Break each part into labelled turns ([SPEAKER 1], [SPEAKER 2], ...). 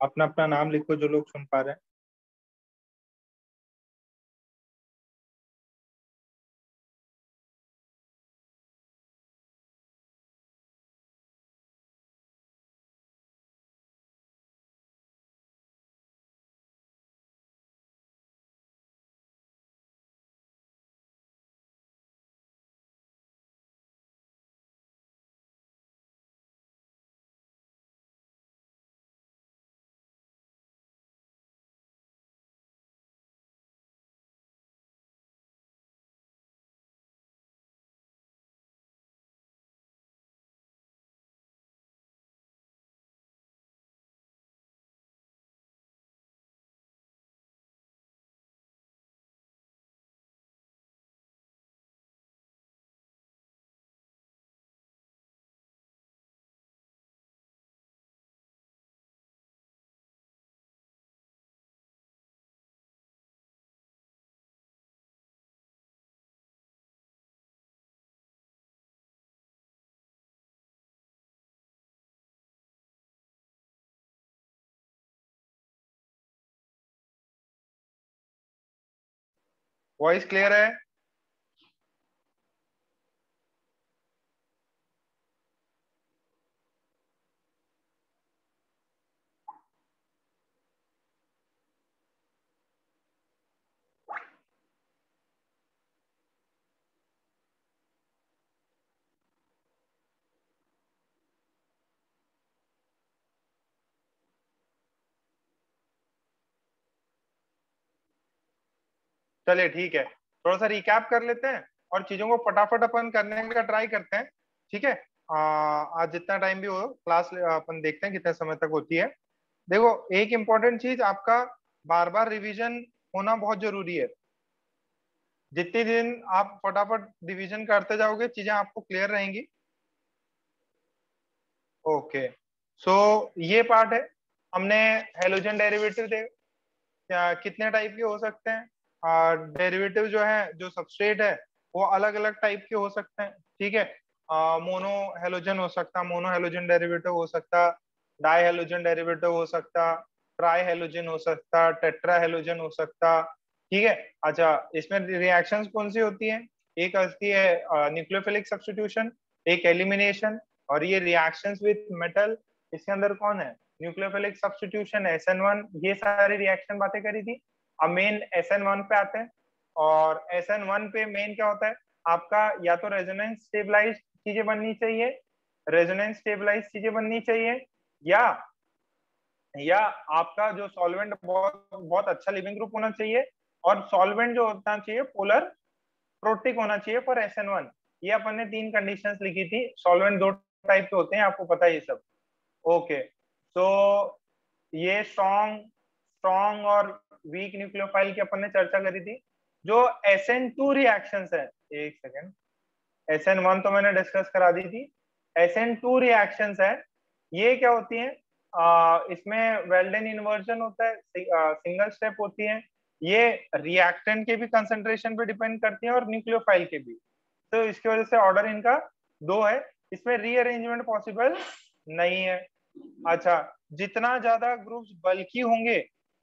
[SPEAKER 1] अपना अपना नाम लिखो जो लोग सुन पा रहे हैं। वॉइस क्लियर है? चलिए ठीक है, थोड़ा सा रिकैप कर लेते हैं और चीजों को फटाफट अपन करने का ट्राई करते हैं। ठीक है। आज जितना टाइम भी हो क्लास अपन देखते हैं कितने समय तक होती है। देखो, एक इम्पोर्टेंट चीज आपका बार बार रिवीजन होना बहुत जरूरी है। जितने दिन आप फटाफट रिवीजन करते जाओगे चीजें आपको क्लियर रहेंगी। ओके, सो ये पार्ट है। हमने हेलोजन डेरिवेटिव दे कितने टाइप के हो सकते हैं। डेरिवेटिव जो है, जो सबस्ट्रेट है, वो अलग अलग टाइप के हो सकते हैं। ठीक है। मोनो हेलोजन हो सकता, मोनो हेलोजन डेरिवेटिव हो सकता, डाई हेलोजन डेरिवेटिव हो सकता, ट्राई हेलोजन हो सकता, टेट्रा हेलोजन हो सकता। ठीक है। अच्छा, इसमें रिएक्शंस कौन सी होती हैं? एक होती है न्यूक्लियोफिलिक सब्स्टिट्यूशन, एक एलिमिनेशन, और ये रिएक्शंस विद मेटल, इसके अंदर कौन है? न्यूक्लियोफिलिक सब्स्टिट्यूशन, SN1, ये सारी रिएक्शन बातें करी थी। अब मेन SN1 पे आते हैं। और SN1 पे मेन क्या होता है आपका? या तो रेजोनेंस स्टेबलाइज चीजें बननी चाहिए, रेजोनेंस स्टेबलाइज चीजें बननी चाहिए, या या आपका जो सॉल्वेंट बहुत बहुत अच्छा लिविंग ग्रुप होना चाहिए, और सॉल्वेंट जो होना चाहिए पोलर प्रोटिक होना चाहिए फॉर SN1। ये अपन ने तीन कंडीशंस लिखी थी। सॉल्वेंट दो टाइप के होते हैं, आपको पता है ये सब। ओके, तो ये स्ट्रॉन्ग स्ट्रॉन्ग और वीक न्यूक्लियोफाइल की अपन ने चर्चा करी थी। जो SN2 रिएक्शंस है, एक सेकेंड, SN1 तो मैंने डिस्कस करा दी थी। SN2 रिएक्शंस है, ये क्या होती है? इसमें वेल्डेन इन्वर्जन होता है, सिंगल स्टेप होती है। ये रिएक्टेंट के भी कंसंट्रेशन पे डिपेंड करती है और न्यूक्लियोफाइल के भी। तो इसकी वजह से ऑर्डर इनका दो है। इसमें रीअरेंजमेंट पॉसिबल नहीं है। अच्छा, जितना ज्यादा ग्रुप्स बल्कि होंगे,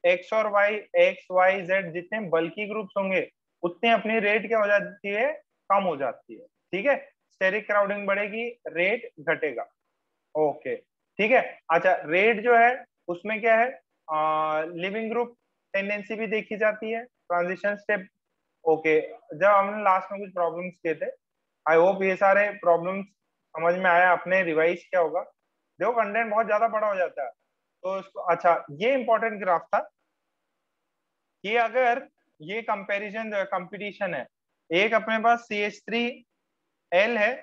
[SPEAKER 1] एक्स और वाई, एक्स वाई जेड जितने बल्कि ग्रुप्स होंगे, उतने अपनी रेट क्या हो जाती है? कम हो जाती है। ठीक है। स्टेरिक क्राउडिंग बढ़ेगी, रेट घटेगा। ओके, ठीक है। अच्छा, रेट जो है उसमें क्या है? लिविंग ग्रुप टेंडेंसी भी देखी जाती है, ट्रांजिशन स्टेप। ओके, जब हमने लास्ट में कुछ प्रॉब्लम्स किए थे, आई होप ये सारे प्रॉब्लम्स समझ में आया, आपने रिवाइज किया होगा। देखो, कंटेंट बहुत ज्यादा बड़ा हो जाता है तो इसको, अच्छा, ये इंपॉर्टेंट ग्राफ था कि अगर ये कंपैरिजन कंपटीशन है, एक अपने पास CH3L है,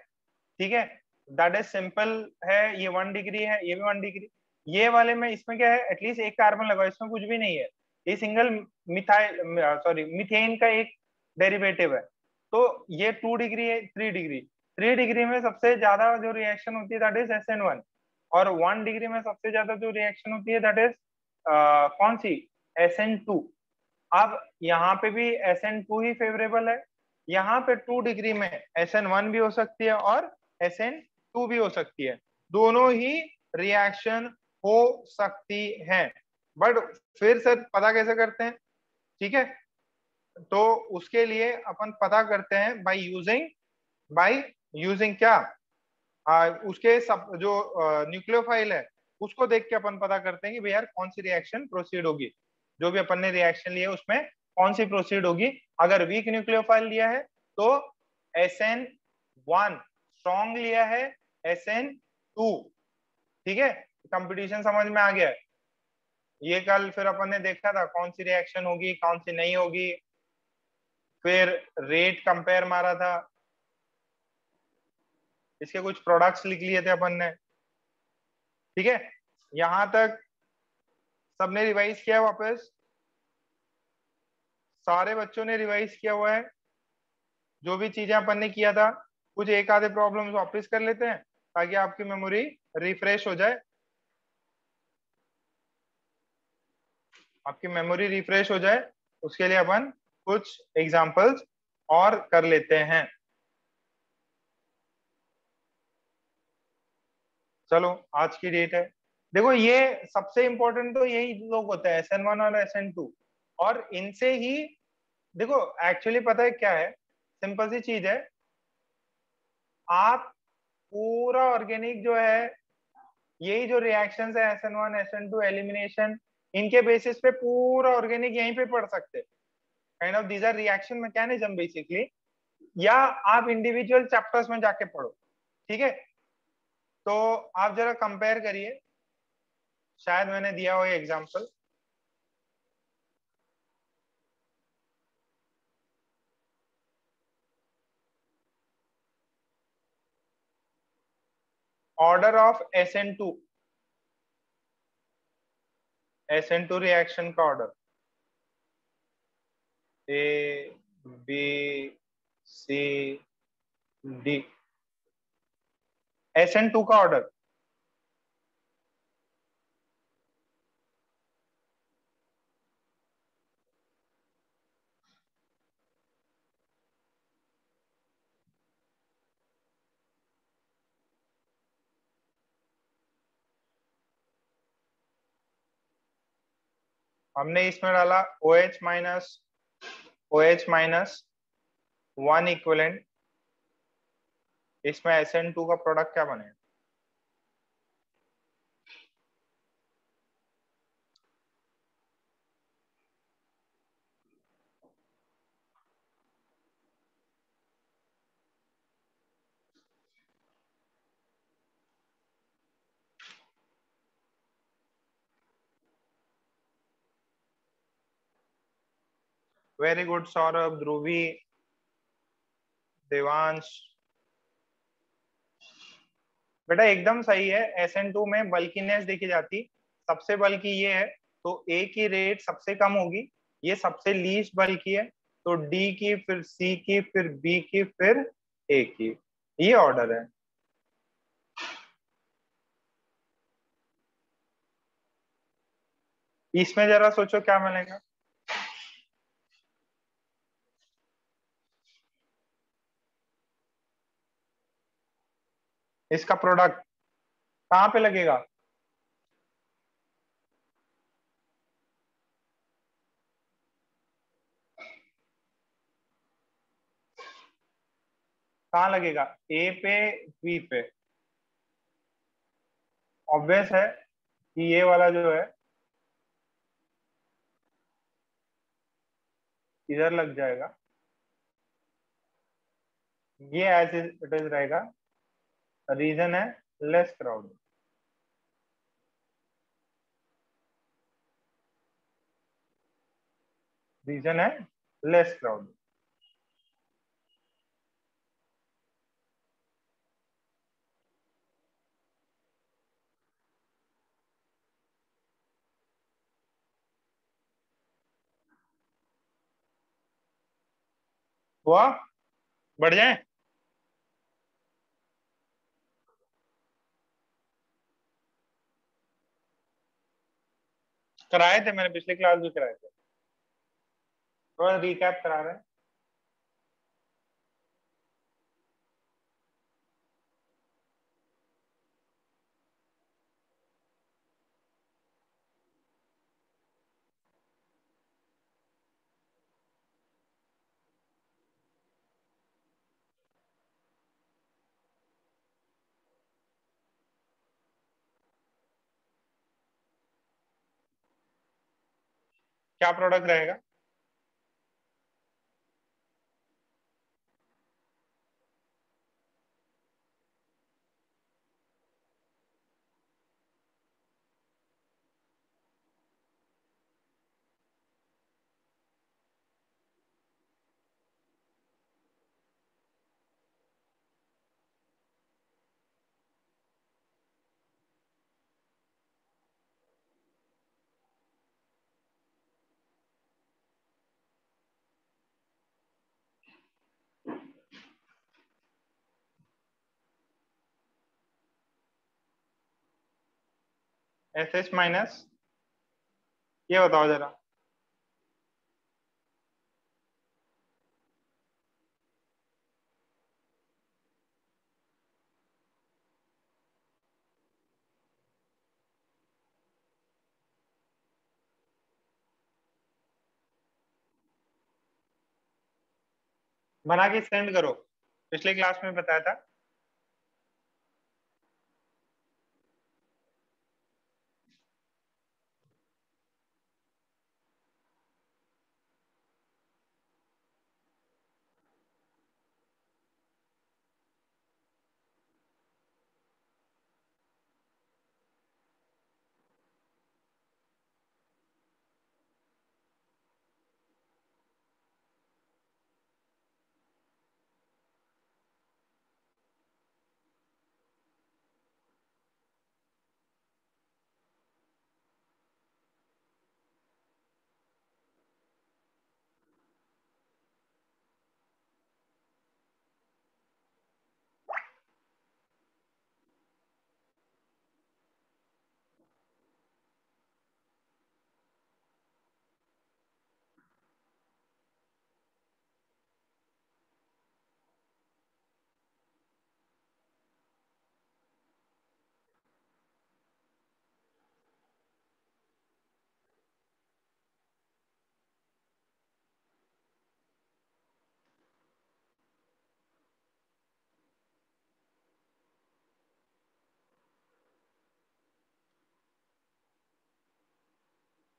[SPEAKER 1] ठीक है, दैट इज सिंपल है, ये 1 डिग्री है, ये भी 1 डिग्री। ये वाले में इसमें क्या है? एटलीस्ट एक कार्बन लगाओ, इसमें कुछ भी नहीं है। ये सिंगल मिथाइल, सॉरी, मीथेन का एक डेरिवेटिव है। तो ये 2 डिग्री है, 3 डिग्री। 3 डिग्री में सबसे ज्यादा जो रिएक्शन होती है दैट इज SN1, और 1 डिग्री में सबसे ज्यादा जो रिएक्शन होती है दैट इज कौन सी? SN2। अब यहाँ पे भी SN2 ही फेवरेबल है। यहाँ पे 2 डिग्री में SN1 भी हो सकती है और SN2 भी हो सकती है, दोनों ही रिएक्शन हो सकती है। बट फिर सर पता कैसे करते हैं? ठीक है, तो उसके लिए अपन पता करते हैं बाय यूजिंग क्या, उसके सब जो न्यूक्लियोफाइल है उसको देख के अपन पता करते हैं कि भाई यार कौन सी रिएक्शन प्रोसीड होगी, जो भी अपन ने रिएक्शन लिया उसमें कौन सी प्रोसीड होगी। अगर वीक न्यूक्लियोफाइल लिया है तो SN1, स्ट्रॉन्ग लिया है SN2। ठीक है, कंपटीशन समझ में आ गया है। ये कल फिर अपन ने देखा था कौन सी रिएक्शन होगी कौन सी नहीं होगी, फिर रेट कंपेयर मारा था, इसके कुछ प्रोडक्ट्स लिख लिए थे अपन ने। ठीक है, यहां तक सबने रिवाइज किया वापस? सारे बच्चों ने रिवाइज किया हुआ है जो भी चीजें अपन ने किया था? कुछ एक आधे प्रॉब्लम्स वापस कर लेते हैं ताकि आपकी मेमोरी रिफ्रेश हो जाए, आपकी मेमोरी रिफ्रेश हो जाए। उसके लिए अपन कुछ एग्जांपल्स और कर लेते हैं। चलो, आज की डेट है। देखो, ये सबसे इंपॉर्टेंट तो यही लोग होते हैं, SN1 और SN2, और इनसे ही देखो एक्चुअली पता है क्या है, सिंपल सी चीज है। आप पूरा ऑर्गेनिक जो है, यही जो रिएक्शंस है SN1 SN2 एलिमिनेशन, इनके बेसिस पे पूरा ऑर्गेनिक यहीं पे पढ़ सकते हैं। Kind of these are reaction mechanism basically, या आप इंडिविजुअल चैप्टर्स में जाके पढ़ो। ठीक है, तो आप जरा कंपेयर करिए, शायद मैंने दिया हो example. Order of SN2 reaction का ऑर्डर ABCD, SN2 का ऑर्डर। हमने इसमें डाला OH माइनस 1 इक्विवेलेंट, इसमें SN2 का प्रोडक्ट क्या बनेगा? वेरी गुड सौरभ, ध्रुवी, देवांश। बेटा एकदम सही है, SN2 में बल्कीनेस देखी जाती, सबसे बल्कि ये है तो A की रेट सबसे कम होगी, ये सबसे लीस्ट बल्कि है, तो D की, फिर C की, फिर B की, फिर A की, ये ऑर्डर है। इसमें जरा सोचो क्या मिलेगा। इसका प्रोडक्ट कहाँ पे लगेगा? कहाँ लगेगा? ए पे, बी पे? ऑब्वियस है कि ये वाला जो है इधर लग जाएगा, ये एज इट इज रहेगा। रीजन है लेस क्राउड, रीजन है लेस क्राउड। हुआ? बढ़ जाए? कराए थे मैंने, पिछले क्लास भी कराए थे, थोड़ा रिकैप करा रहे हैं। क्या प्रोडक्ट रहेगा? एस एच माइनस, ये बताओ जरा। बना के सेंड करो, पिछले क्लास में बताया था।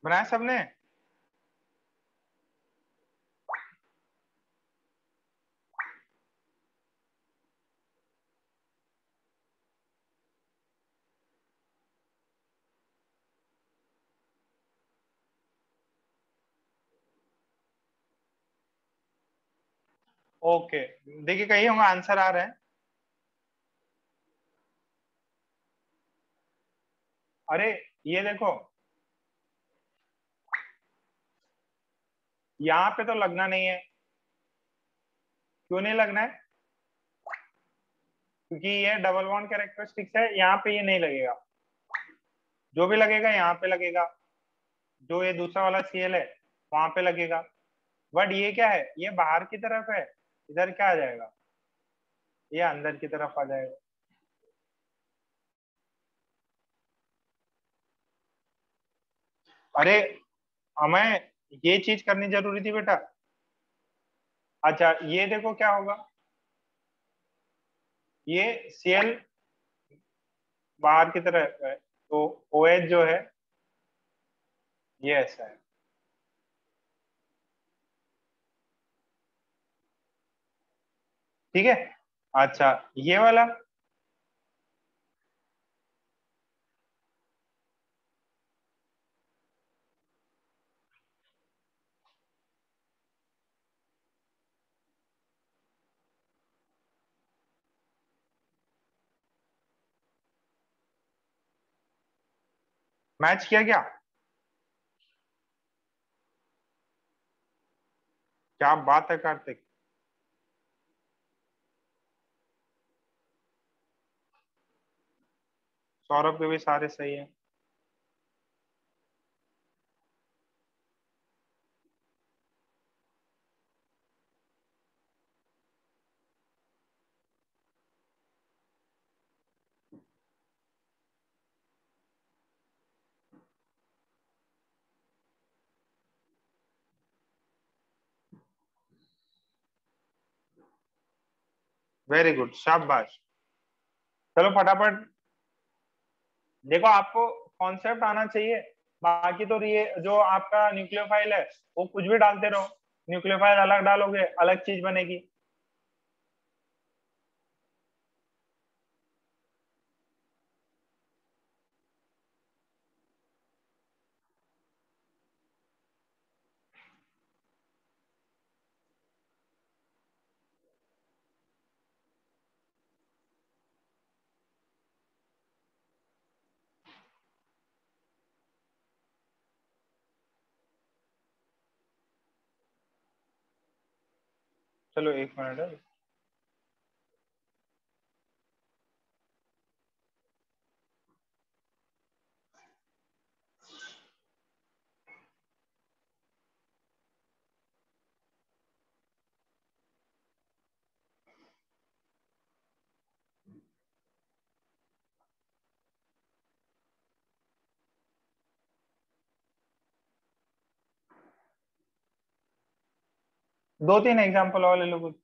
[SPEAKER 1] बनाया सबने? ओके, देखिए कहीं होंगे आंसर आ रहे हैं। अरे ये देखो, यहाँ पे तो लगना नहीं है। क्यों नहीं लगना है? क्योंकि ये डबल बॉन्ड कैरेक्टरिस्टिक्स है, यहाँ पे ये नहीं लगेगा। जो भी लगेगा यहाँ पे लगेगा, जो ये दूसरा वाला सीएल है वहां पे लगेगा। बट ये क्या है, ये बाहर की तरफ है, इधर क्या आ जाएगा, ये अंदर की तरफ आ जाएगा। अरे हमें ये चीज करनी जरूरी थी बेटा। अच्छा ये देखो क्या होगा, ये सीएल बाहर की तरफ है, तो OH जो है ये ऐसा है। ठीक है। अच्छा ये वाला मैच किया क्या? क्या बात है कार्तिक। सौरभ के भी सारे सही है। वेरी गुड, शाबाश। चलो फटाफट, देखो आपको कॉन्सेप्ट आना चाहिए। बाकी तो ये जो आपका न्यूक्लियोफाइल है वो कुछ भी डालते रहो, न्यूक्लियोफाइल अलग डालोगे अलग चीज बनेगी। चलो एक मिनट है। दो तीन एग्जांपल और ले लो कुछ।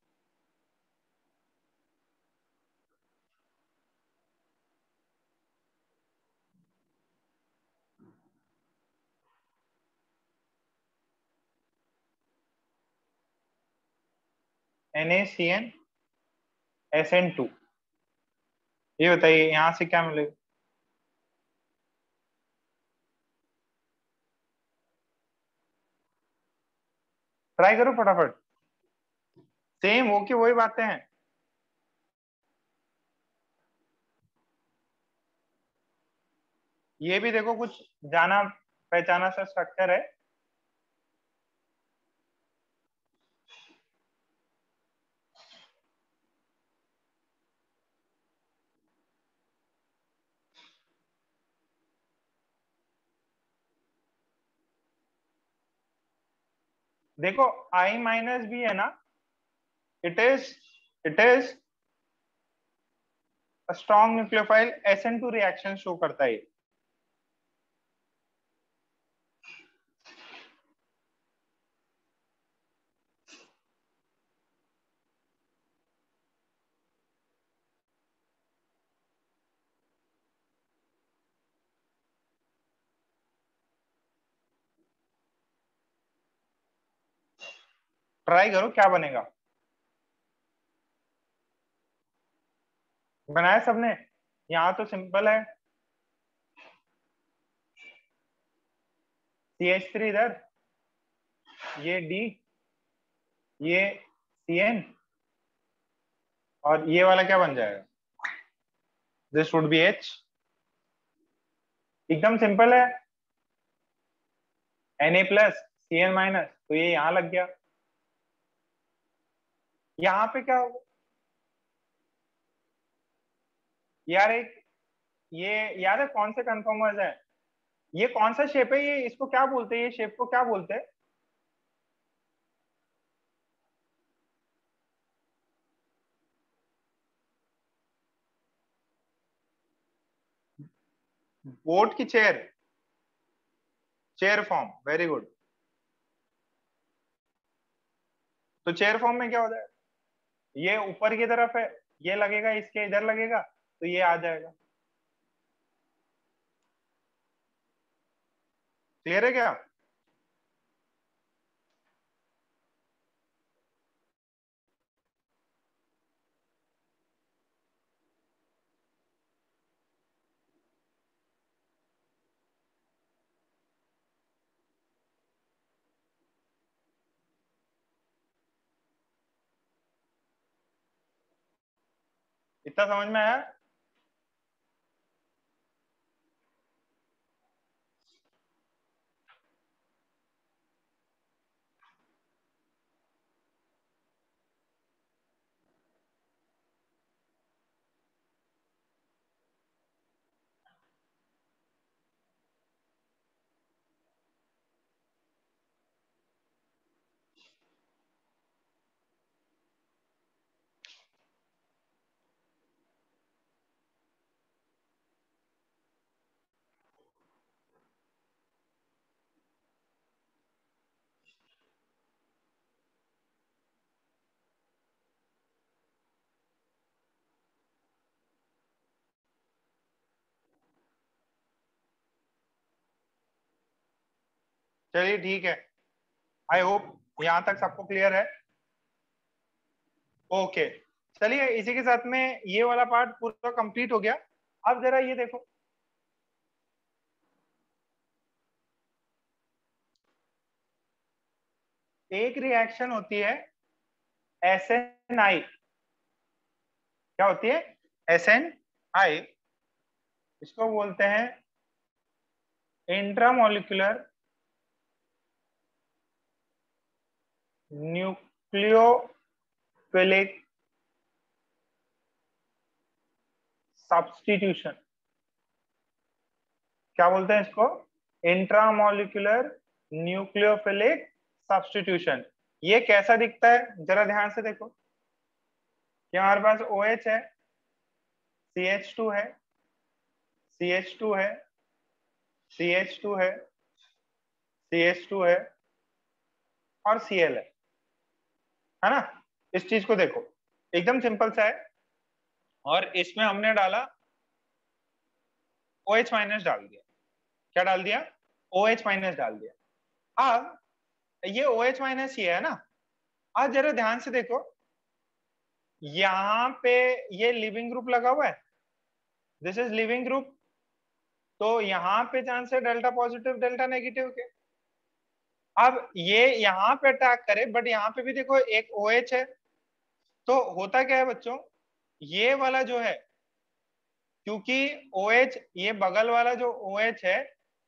[SPEAKER 1] NaCnSN2, ये बताइए यहाँ से क्या मिलेगा। ट्राई करो फटाफट। सेम वो की वही बातें हैं। ये भी देखो कुछ जाना पहचाना सा स्ट्रक्चर है। देखो I माइनस भी है ना, it is strong nucleophile SN2 reaction show करता है। ट्राई करो क्या बनेगा। बनाया सबने। यहाँ तो सिंपल है। CH3 इधर, ये D, ये CN, और ये वाला क्या बन जाएगा, दिस वुड बी H। एकदम सिंपल है। Na+CN-, तो ये यहाँ लग गया। यहाँ पे क्या होगा यार, एक ये याद है कौन से कन्फर्मर्स है, ये कौन सा शेप है, ये इसको क्या बोलते हैं, ये शेप को क्या बोलते हैं। बोट की chair, chair form, very good. तो चेयर फॉर्म में क्या होता है, ये ऊपर की तरफ है, ये लगेगा इसके इधर लगेगा तो ये आ जाएगा। क्लियर है क्या। इतना समझ में आया। चलिए ठीक है, आई होप यहाँ तक सबको क्लियर है। ओके, चलिए इसी के साथ में ये वाला पार्ट पूरा कंप्लीट हो गया। अब जरा ये देखो, एक रिएक्शन होती है SNI। क्या होती है? SNI। इसको बोलते हैं इंट्रामोलिकुलर न्यूक्लियोफिलिक सब्स्टिट्यूशन। क्या बोलते हैं इसको? Intramolecular nucleophilic substitution. ये कैसा दिखता है जरा ध्यान से देखो कि हमारे पास OH है, CH2 है, CH2 है, CH2 है, CH2 है और Cl है ना? इस चीज को देखो, एकदम सिंपल सा है। और इसमें हमने डाला OH माइनस डाल दिया। क्या डाल दिया? OH माइनस डाल दिया। अब ये OH माइनस ये है ना, आज जरा ध्यान से देखो, यहाँ पे ये लिविंग ग्रुप लगा हुआ है, दिस इज लिविंग ग्रुप। तो यहाँ पे चांस है डेल्टा पॉजिटिव डेल्टा नेगेटिव के। अब ये यहाँ पे अटैक करे, बट यहाँ पे भी देखो एक OH है। तो होता क्या है बच्चों, ये वाला जो है, क्योंकि OH ये बगल वाला जो OH है,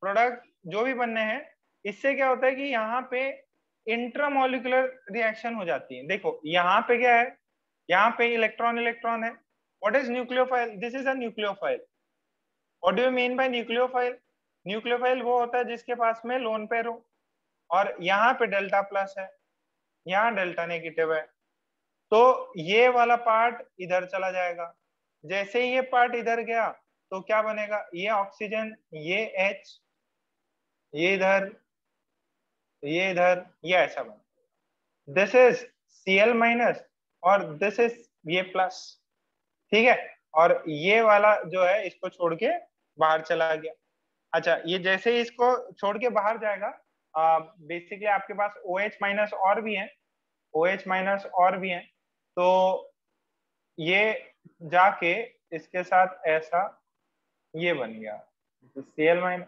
[SPEAKER 1] प्रोडक्ट जो भी बनने हैं, इससे क्या होता है कि यहाँ पे इंट्रामोलिकुलर रिएक्शन हो जाती है। देखो यहाँ पे क्या है, यहाँ पे इलेक्ट्रॉन इलेक्ट्रॉन है। What is nucleophile? This is a nucleophile. What do you mean by nucleophile? Nucleophile वो होता है जिसके पास में लोन पेयर हो, और यहाँ पे डेल्टा प्लस है, यहाँ डेल्टा नेगेटिव है। तो ये वाला पार्ट इधर चला जाएगा। जैसे ही ये पार्ट इधर गया तो क्या बनेगा? ये ऑक्सीजन, ये H, ये इधर, ये इधर, ये ऐसा बनेगा। दिस इज Cl माइनस और दिस इज ये प्लस। ठीक है, और ये वाला जो है इसको छोड़ के बाहर चला गया। अच्छा, ये जैसे ही इसको छोड़ के बाहर जाएगा, बेसिकली आपके पास OH माइनस और भी है, OH माइनस और भी है। तो ये जाके इसके साथ ऐसा ये बन गया Cl माइनस।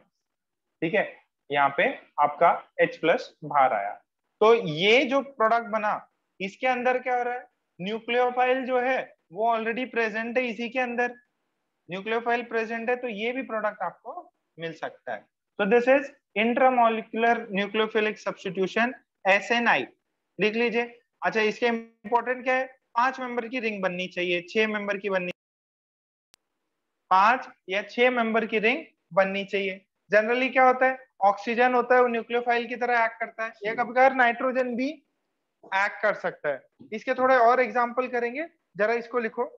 [SPEAKER 1] ठीक है, यहाँ पे आपका H प्लस बाहर आया। तो ये जो प्रोडक्ट बना, इसके अंदर क्या हो रहा है? न्यूक्लियोफाइल जो है वो ऑलरेडी प्रेजेंट है इसी के अंदर। न्यूक्लियोफाइल प्रेजेंट है तो ये भी प्रोडक्ट आपको मिल सकता है। तो this is intramolecular nucleophilic substitution, SNI। लिख लीजिए। अच्छा, इसके इंपॉर्टेंट क्या है? 5 मेंबर की रिंग बननी चाहिए, 6 मेंबर की बननी, 5 या 6 मेंबर की रिंग बननी चाहिए। जनरली क्या होता है, ऑक्सीजन होता है वो न्यूक्लियोफाइल की तरह एक्ट करता है, या कभी कभार नाइट्रोजन भी एक्ट कर सकता है। इसके थोड़े और एग्जांपल करेंगे, जरा इसको लिखो।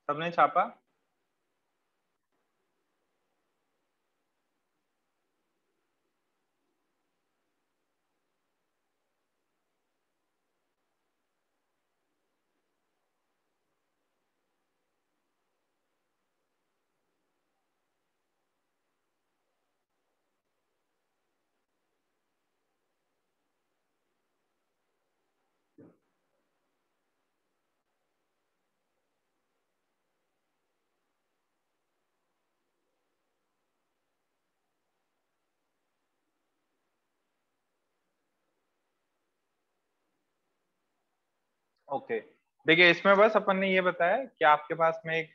[SPEAKER 1] सबने छापा? ओके, देखिए इसमें बस अपन ने ये बताया कि आपके पास में एक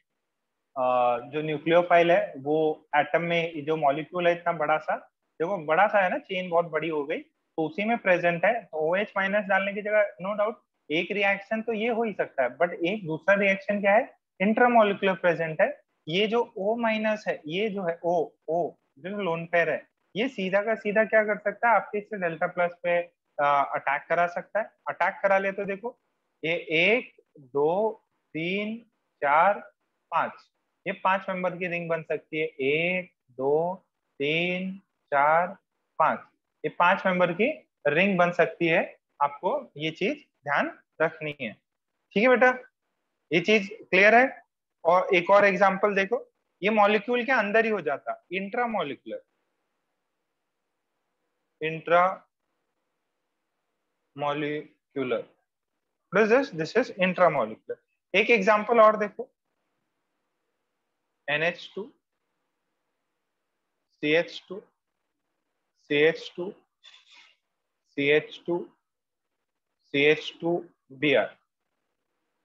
[SPEAKER 1] जो न्यूक्लियोफाइल है वो एटम में, जो मॉलिक्यूल है इतना बड़ा सा, देखो बड़ा सा है ना, चेन बहुत बड़ी हो गई, तो उसी में प्रेजेंट है। तो OH माइनस डालने की जगह नो डाउट एक रिएक्शन तो ये हो ही सकता है, बट एक दूसरा रिएक्शन क्या है, इंट्रामोलिकुलर प्रेजेंट है। ये जो O माइनस है, ये जो है O जो लोन पेयर है, ये सीधा का सीधा क्या कर सकता है, आपके इससे डेल्टा प्लस पे अटैक करा सकता है। अटैक करा ले तो देखो, ये 1 2 3 4 5, ये 5 मेंबर की रिंग बन सकती है। 1 2 3 4 5, ये 5 मेंबर की रिंग बन सकती है। आपको ये चीज ध्यान रखनी है। ठीक है बेटा, ये चीज क्लियर है। और एक और एग्जांपल देखो, ये मॉलिक्यूल के अंदर ही हो जाता, intra molecular, intra molecular, this is intra molecular. एक एग्जांपल और देखो, NH2 CH2 CH2 CH2 CH2 Br,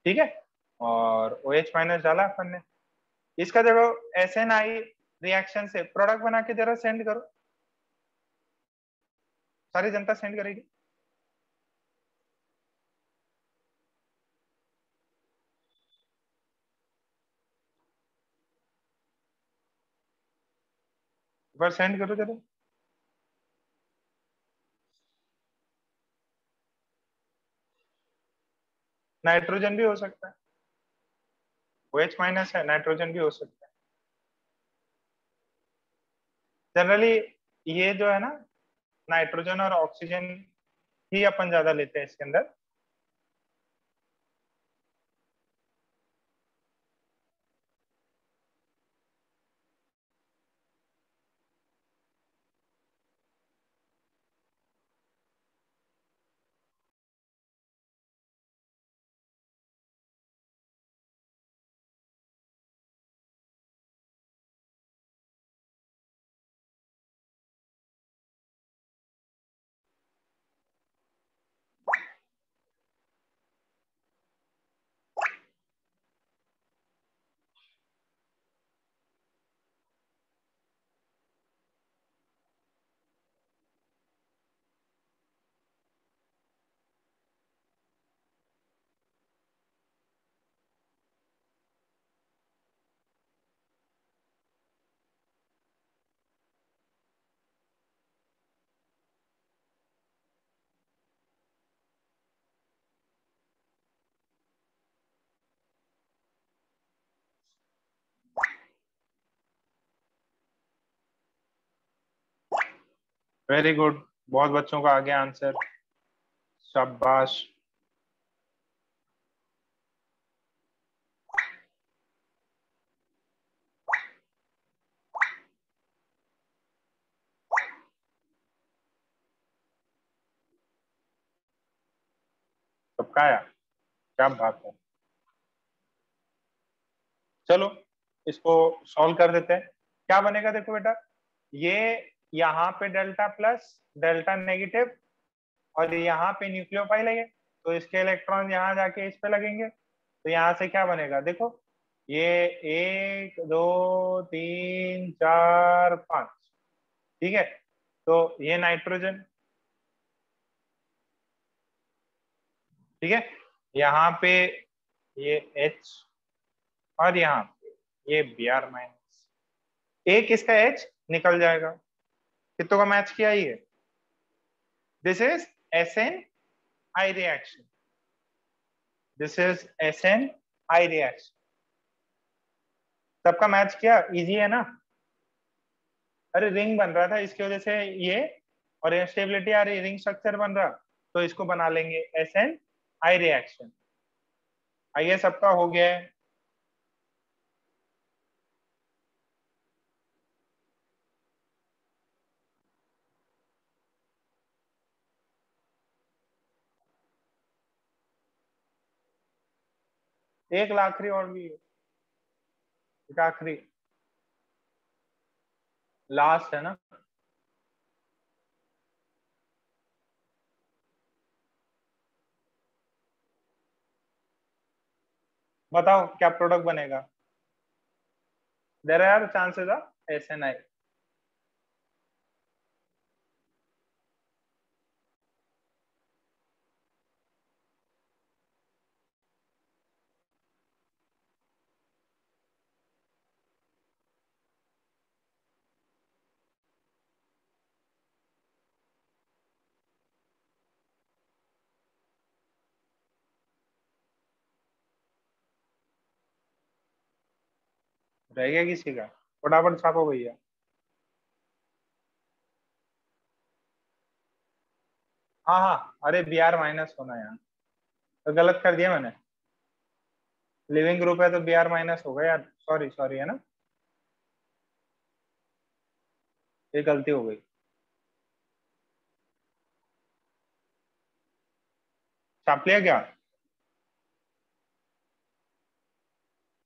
[SPEAKER 1] ठीक है। और OH माइनस डाला अपन ने। इसका देखो SNI रिएक्शन से प्रोडक्ट बना के जरा सेंड करो, सारी जनता सेंड करेगी। एक बार सेंड करो जरा। नाइट्रोजन भी हो सकता है, OH माइनस है, नाइट्रोजन भी हो सकता है। जनरली ये जो है ना, नाइट्रोजन और ऑक्सीजन ही अपन ज्यादा लेते हैं इसके अंदर। वेरी गुड, बहुत बच्चों का आ गया आंसर, शाबाश। सबका आया, क्या बात है। चलो इसको सॉल्व कर देते हैं। क्या बनेगा देखो बेटा, ये यहाँ पे डेल्टा प्लस डेल्टा नेगेटिव, और यहाँ पे न्यूक्लियोफाइल है ये, तो इसके इलेक्ट्रॉन यहाँ जाके इस पे लगेंगे, तो यहाँ से क्या बनेगा देखो, ये 1 2 3 4 5, ठीक है। तो ये नाइट्रोजन, ठीक है, यहाँ पे ये H, और यहाँ पे ये Br माइनस, एक इसका H निकल जाएगा। कितनों का मैच किया ये, this is SN I reaction, this is SN I reaction. सबका मैच किया, इजी है ना। अरे रिंग बन रहा था इसकी वजह से ये, और इंस्टेबिलिटी आ रही, रिंग स्ट्रक्चर बन रहा, तो इसको बना लेंगे SN I रिएक्शन। आइए सबका हो गया है। एक आखिरी और भी है, एक आखिरी लास्ट है ना। बताओ क्या प्रोडक्ट बनेगा। There are chances of SNI। रह गया किसी का? फटाफट छापो भैया। हाँ हाँ, अरे BR माइनस होना यार, तो गलत कर दिया मैंने। लिविंग ग्रुप है तो BR माइनस होगा यार, सॉरी सॉरी, है ना, ये गलती हो गई। छाप लिया क्या?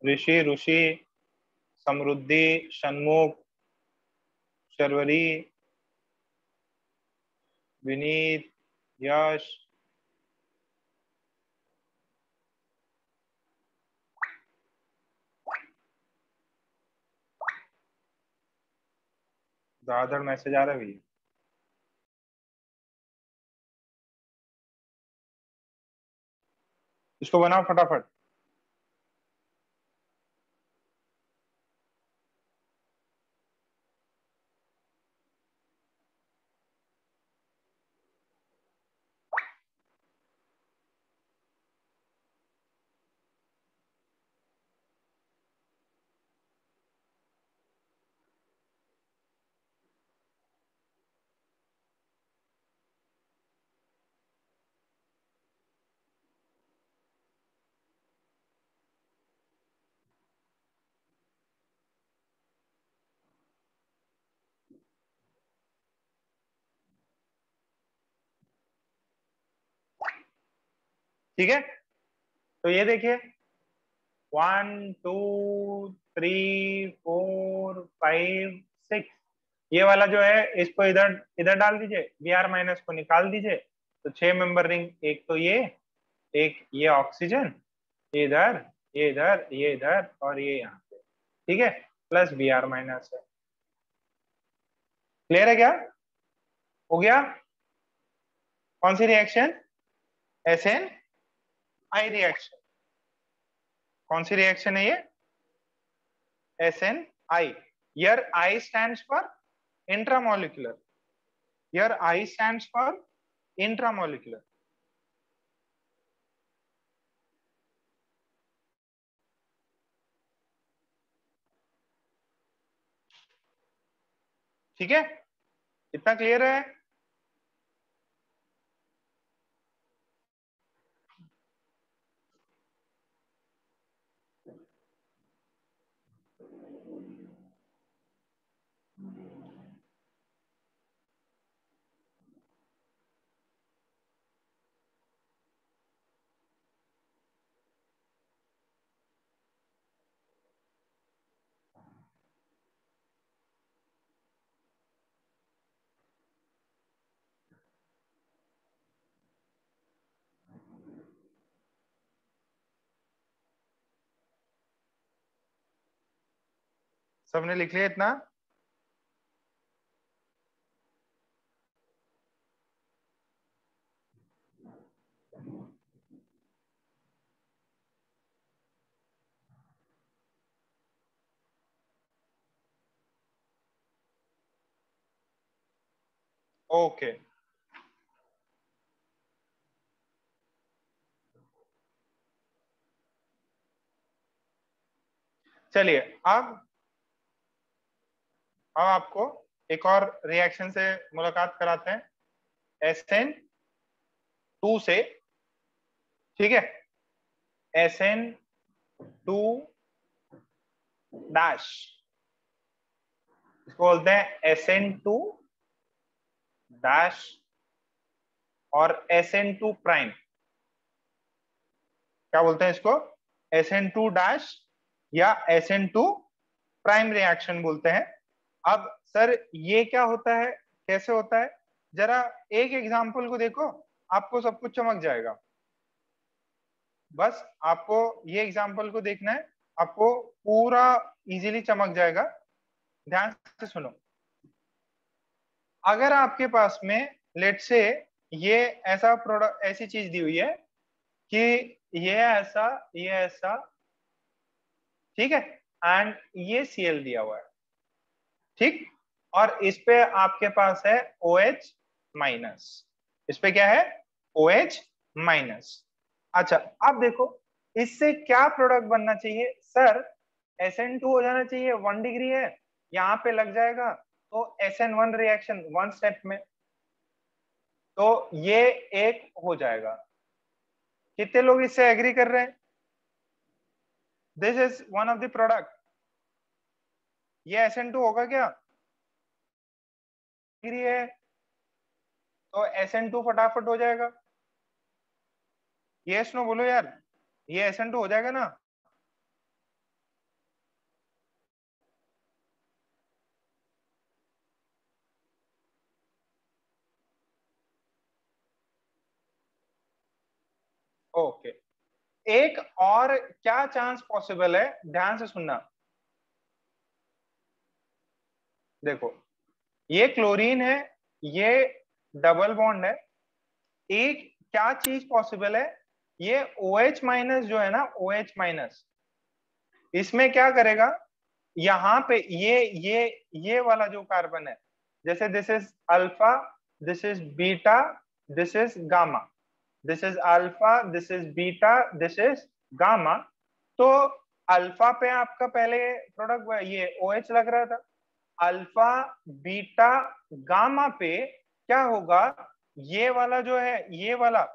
[SPEAKER 1] ऋषि, रुषि, समृद्धि, षणमुख, शर्वरी, विनीत, यश। ज्यादातर मैसेज आ रहा है भैया। इसको बनाओ फटाफट। ठीक है, तो ये देखिए, 1 2 3 4 5 6, ये वाला जो है इसको इधर इधर डाल दीजिए, BR माइनस को निकाल दीजिए। तो 6 मेंबर रिंग, एक तो ये, एक ये ऑक्सीजन, ये इधर, ये इधर, ये इधर, और ये यहाँ पे, ठीक है, प्लस BR माइनस है। क्लियर है क्या? हो गया? कौन सी रिएक्शन? SNI reaction. कौन सी रिएक्शन है ये? SNI। Here I stands for intramolecular, here I stands for intramolecular। ठीक है, इतना क्लियर है? सबने लिख लिया इतना? ओके, चलिए अब आपको एक और रिएक्शन से मुलाकात कराते हैं, SN2 से। ठीक है, SN2 डैश, इसको बोलते हैं SN2 डैश और SN2 प्राइम। क्या बोलते हैं इसको? SN2 डैश या SN2 प्राइम रिएक्शन बोलते हैं। अब सर ये क्या होता है, कैसे होता है, जरा एक एग्जांपल को देखो, आपको सब कुछ चमक जाएगा। बस आपको ये एग्जांपल को देखना है। आपको पूरा इजीली चमक जाएगा। ध्यान से सुनो। अगर आपके पास में लेट से ये ऐसा प्रोडक्ट, ऐसी चीज दी हुई है कि ये ऐसा, ठीक है, एंड ये Cl दिया हुआ है, ठीक, और इस पे आपके पास है OH माइनस। इस पे क्या है? OH minus. अच्छा, अब देखो इससे क्या प्रोडक्ट बनना चाहिए सर? SN2 हो जाना चाहिए, 1 डिग्री है, यहाँ पे लग जाएगा तो SN1 रिएक्शन 1 स्टेप में, तो ये एक हो जाएगा। कितने लोग इससे एग्री कर रहे हैं? This is one of the product. ये SN2 होगा क्या? डिग्री है तो SN2 फटाफट हो जाएगा। यस नो बोलो यार, ये SN2 हो जाएगा ना? ओके। एक और क्या चांस पॉसिबल है, ध्यान से सुनना। देखो ये क्लोरीन है, ये डबल बॉन्ड है। एक क्या चीज पॉसिबल है, ये OH माइनस जो है ना, OH माइनस, इसमें क्या करेगा, यहाँ पे ये वाला जो कार्बन है, जैसे this is alpha, this is beta, this is gamma, this is alpha, this is beta, this is gamma. तो अल्फा पे आपका पहले प्रोडक्ट ये OH लग रहा था, अल्फा बीटा गामा पे क्या होगा, ये वाला जो है, ये वाला,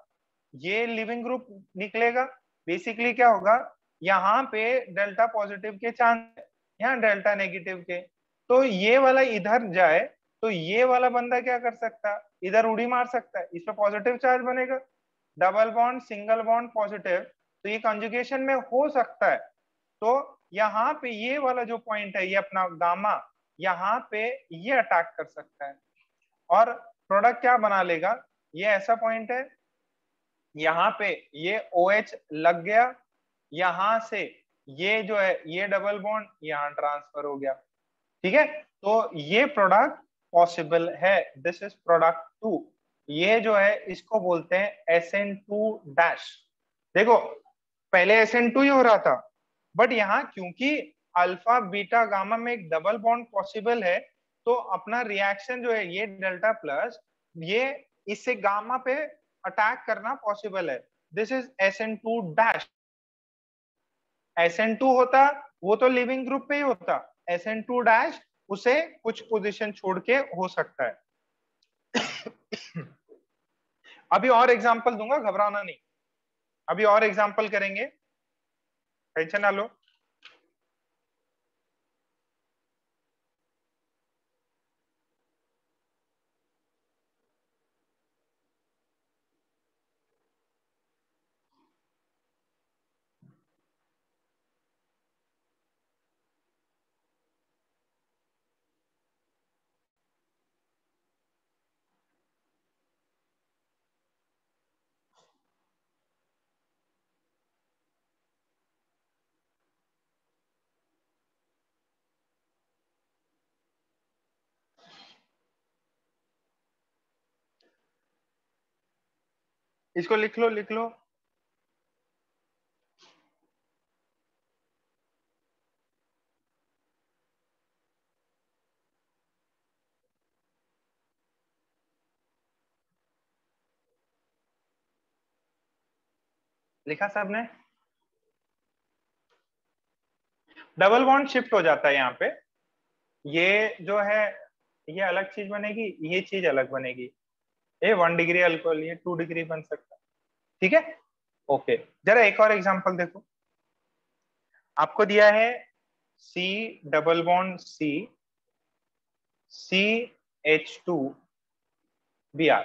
[SPEAKER 1] ये लिविंग ग्रुप निकलेगा। बेसिकली क्या होगा, यहाँ पे डेल्टा पॉजिटिव के चांस है, यहाँ डेल्टा नेगेटिव के, तो ये वाला इधर जाए तो ये वाला बंदा क्या कर सकता है, इधर उड़ी मार सकता है, इस पे पॉजिटिव चार्ज बनेगा। Double bond single bond positive, तो ये कंजुगेशन में हो सकता है। तो यहाँ पे ये वाला जो पॉइंट है, ये अपना गामा, यहाँ पे ये अटैक कर सकता है और प्रोडक्ट क्या बना लेगा, ये ऐसा पॉइंट है, यहाँ पे ये OH लग गया, यहां से ये जो है ये डबल बॉन्ड यहाँ ट्रांसफर हो गया, ठीक है। तो ये प्रोडक्ट पॉसिबल है, दिस इज प्रोडक्ट 2। ये जो है इसको बोलते हैं SN2 डैश। देखो पहले SN2 ही हो रहा था, बट यहाँ क्योंकि अल्फा बीटा गामा में एक डबल बॉन्ड पॉसिबल है, तो अपना रिएक्शन जो है ये डेल्टा प्लस, ये इससे गामा पे अटैक करना पॉसिबल है। This is SN2 dash. SN2 होता वो तो लिविंग ग्रुप पे ही होता, SN2 डैश उसे कुछ पोजीशन छोड़ के हो सकता है। अभी और एग्जांपल दूंगा, घबराना नहीं, अभी और एग्जांपल करेंगे, टेंशन ना लो। इसको लिख लो, लिख लो। लिखा सबने? डबल बॉन्ड शिफ्ट हो जाता है यहाँ पे, ये जो है ये अलग चीज बनेगी, ये चीज अलग बनेगी। ये 1 डिग्री अल्कोहल, ये 2 डिग्री बन सकता है, ठीक है। ओके, जरा एक और एग्जांपल देखो। आपको दिया है C डबल बॉन्ड CH2Br,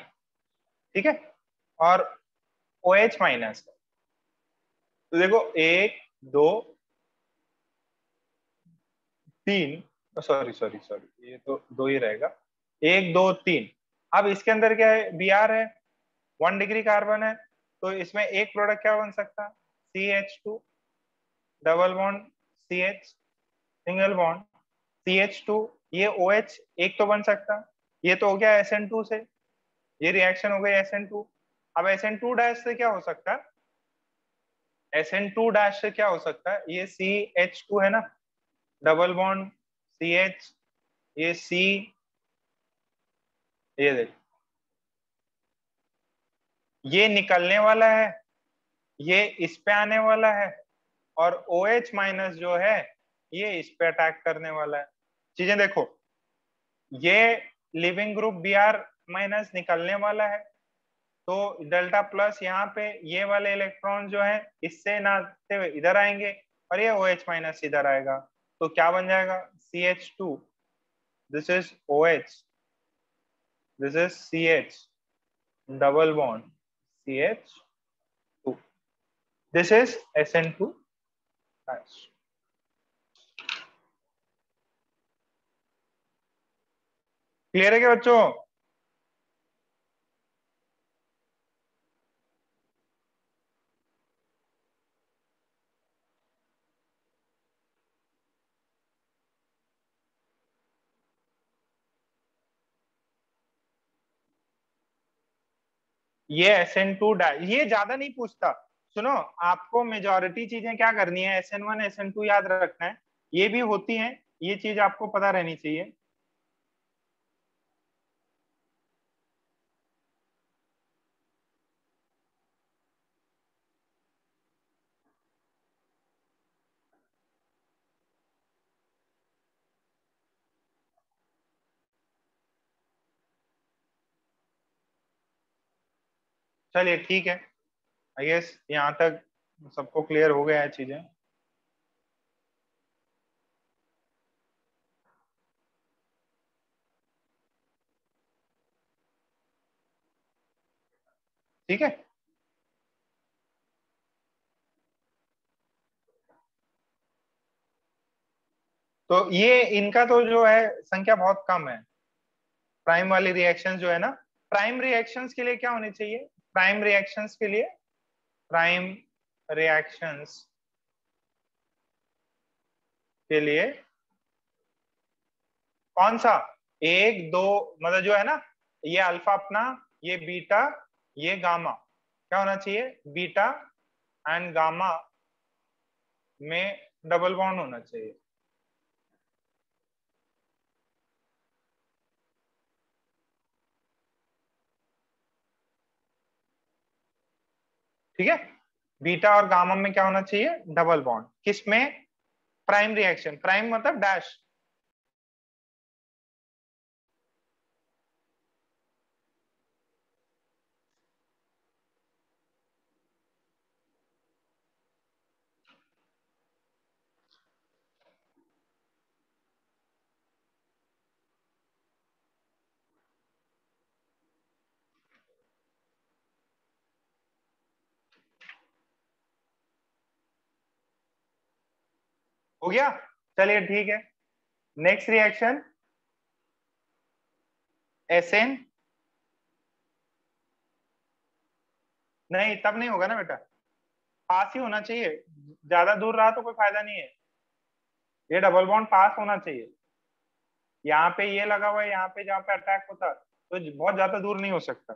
[SPEAKER 1] ठीक है, और OH माइनस। तो देखो 1 2 3, सॉरी सॉरी सॉरी, ये तो 2 ही रहेगा, 1 2 3। अब इसके अंदर क्या है, Br है, 1 डिग्री कार्बन है, तो इसमें एक प्रोडक्ट क्या बन सकता है, CH2 double bond CH single bond CH2, ये OH एक तो बन सकता, ये तो हो गया SN2 से, ये रिएक्शन हो गई SN2। अब SN2 डैश से क्या हो सकता है, SN2 डैश से क्या हो सकता है, ये CH2 है ना, डबल बॉन्ड CH, ये C, ये देख, ये निकलने वाला है, ये इस पे आने वाला है, और OH माइनस जो है ये इस पे अटैक करने वाला है। चीजें देखो, ये लिविंग ग्रुप Br माइनस निकलने वाला है, तो डेल्टा प्लस यहाँ पे ये वाले इलेक्ट्रॉन जो है इससे नाते हुए इधर आएंगे, और ये OH माइनस इधर आएगा, तो क्या बन जाएगा, CH2, this is OH, this is CH, double bond CH2, this is SN2। Clear है क्या बच्चों? ये SN2 ये ज्यादा नहीं पूछता। सुनो, आपको मेजोरिटी चीजें क्या करनी है, SN1 SN2 याद रखना है, ये भी होती हैं, ये चीज आपको पता रहनी चाहिए। चलिए ठीक है, आई गेस यहाँ तक सबको क्लियर हो गया है चीजें। ठीक है, तो ये इनका तो जो है संख्या बहुत कम है, प्राइम वाली रिएक्शंस जो है ना, प्राइम रिएक्शंस के लिए क्या होनी चाहिए, प्राइम रिएक्शंस के लिए, प्राइम रिएक्शंस के लिए कौन सा, एक दो, मतलब जो है ना, ये अल्फा अपना, ये बीटा, ये गामा, क्या होना चाहिए, बीटा एंड गामा में डबल बॉन्ड होना चाहिए। ठीक है, बीटा और गामा में क्या होना चाहिए, डबल बॉन्ड, किसमें, प्राइम रिएक्शन, प्राइम मतलब डैश। हो गया, चलिए ठीक है, नेक्स्ट रिएक्शन SN, नहीं तब नहीं होगा ना बेटा, पास ही होना चाहिए, ज्यादा दूर रहा तो कोई फायदा नहीं है, ये डबल बॉन्ड पास होना चाहिए, यहाँ पे ये लगा हुआ है, यहाँ पे जहाँ पे अटैक होता तो बहुत ज्यादा दूर नहीं हो सकता,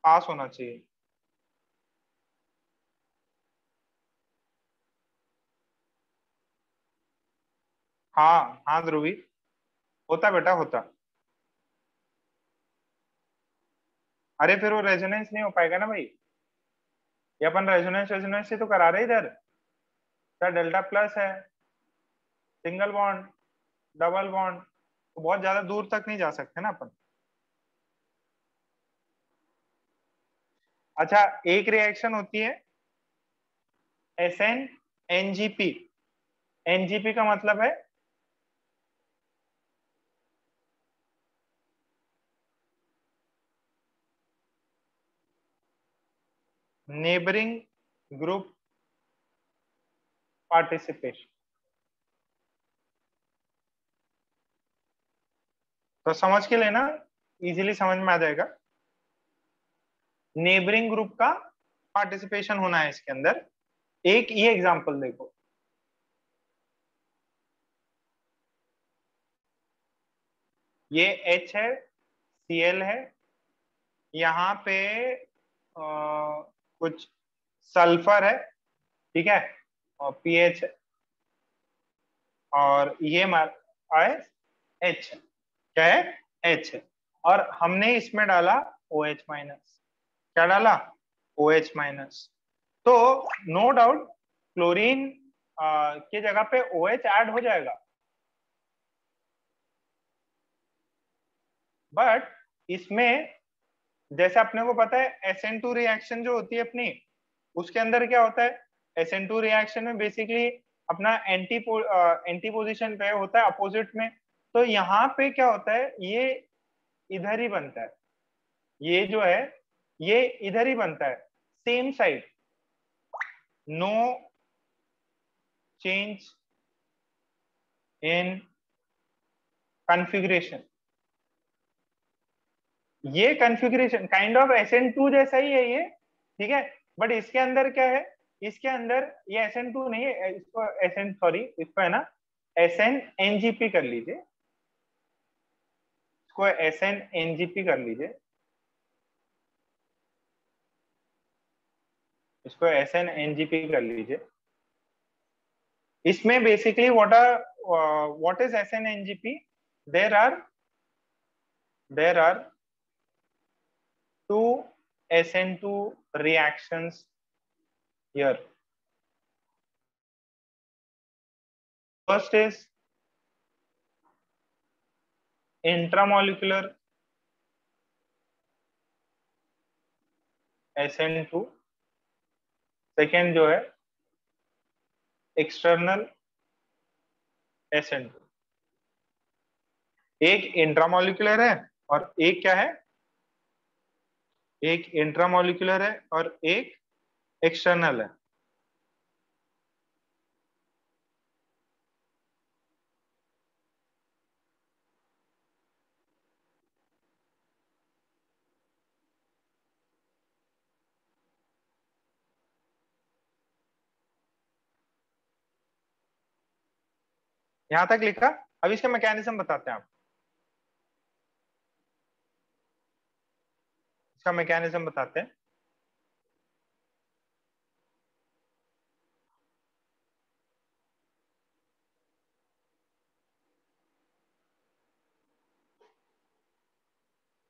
[SPEAKER 1] पास होना चाहिए। हाँ हाँ ध्रुवी, होता बेटा होता, अरे फिर वो रेजोनेंस नहीं हो पाएगा ना भाई, ये अपन रेजोनेंस रेजोनेंस से तो करा रहे इधर, क्या डेल्टा प्लस है, सिंगल बॉन्ड, डबल बॉन्ड, तो बहुत ज्यादा दूर तक नहीं जा सकते ना अपन। अच्छा, एक रिएक्शन होती है SN NGP का मतलब है नेबरिंग ग्रुप पार्टिसिपेशन, तो समझ के लेना, इजीली समझ में आ जाएगा, नेबरिंग ग्रुप का पार्टिसिपेशन होना है इसके अंदर, एक ये एग्जांपल देखो, ये H है, Cl है, यहाँ पे कुछ सल्फर है, ठीक है, और पीएच, और ये आए एच, क्या है, एच है, और हमने इसमें डाला ओ एच माइनस। क्या डाला, ओ एच माइनस। तो नो डाउट क्लोरीन की जगह पे ओ एच ऐड हो जाएगा, बट इसमें जैसे अपने को पता है SN2 रिएक्शन जो होती है अपनी, उसके अंदर क्या होता है, SN2 रिएक्शन में बेसिकली अपना एंटी पोजीशन पे होता है, अपोजिट में। तो यहाँ पे क्या होता है, ये इधर ही बनता है, ये जो है ये इधर ही बनता है, same side, no change in configuration. ये कॉन्फ़िगरेशन काइंड ऑफ SN2 जैसा ही है ये, ठीक है, बट इसके अंदर क्या है, इसके अंदर ये SN2 नहीं है, इसको SN सॉरी इसको है ना SNNGP कर लीजिए, इसको SNNGP कर लीजिए, इसको SNNGP कर लीजिए। इसमें basically what is SNNGP, there are two SN2 reactions here. First is intramolecular SN2, second जो है external SN2। एक इंट्रामोलिकुलर है और एक क्या है, एक इंट्रामोलिकुलर है और एक एक्सटर्नल है। यहां तक लिखा। अब इसका मैकेनिज्म बताते हैं आप, इसका मैकेनिज्म बताते हैं।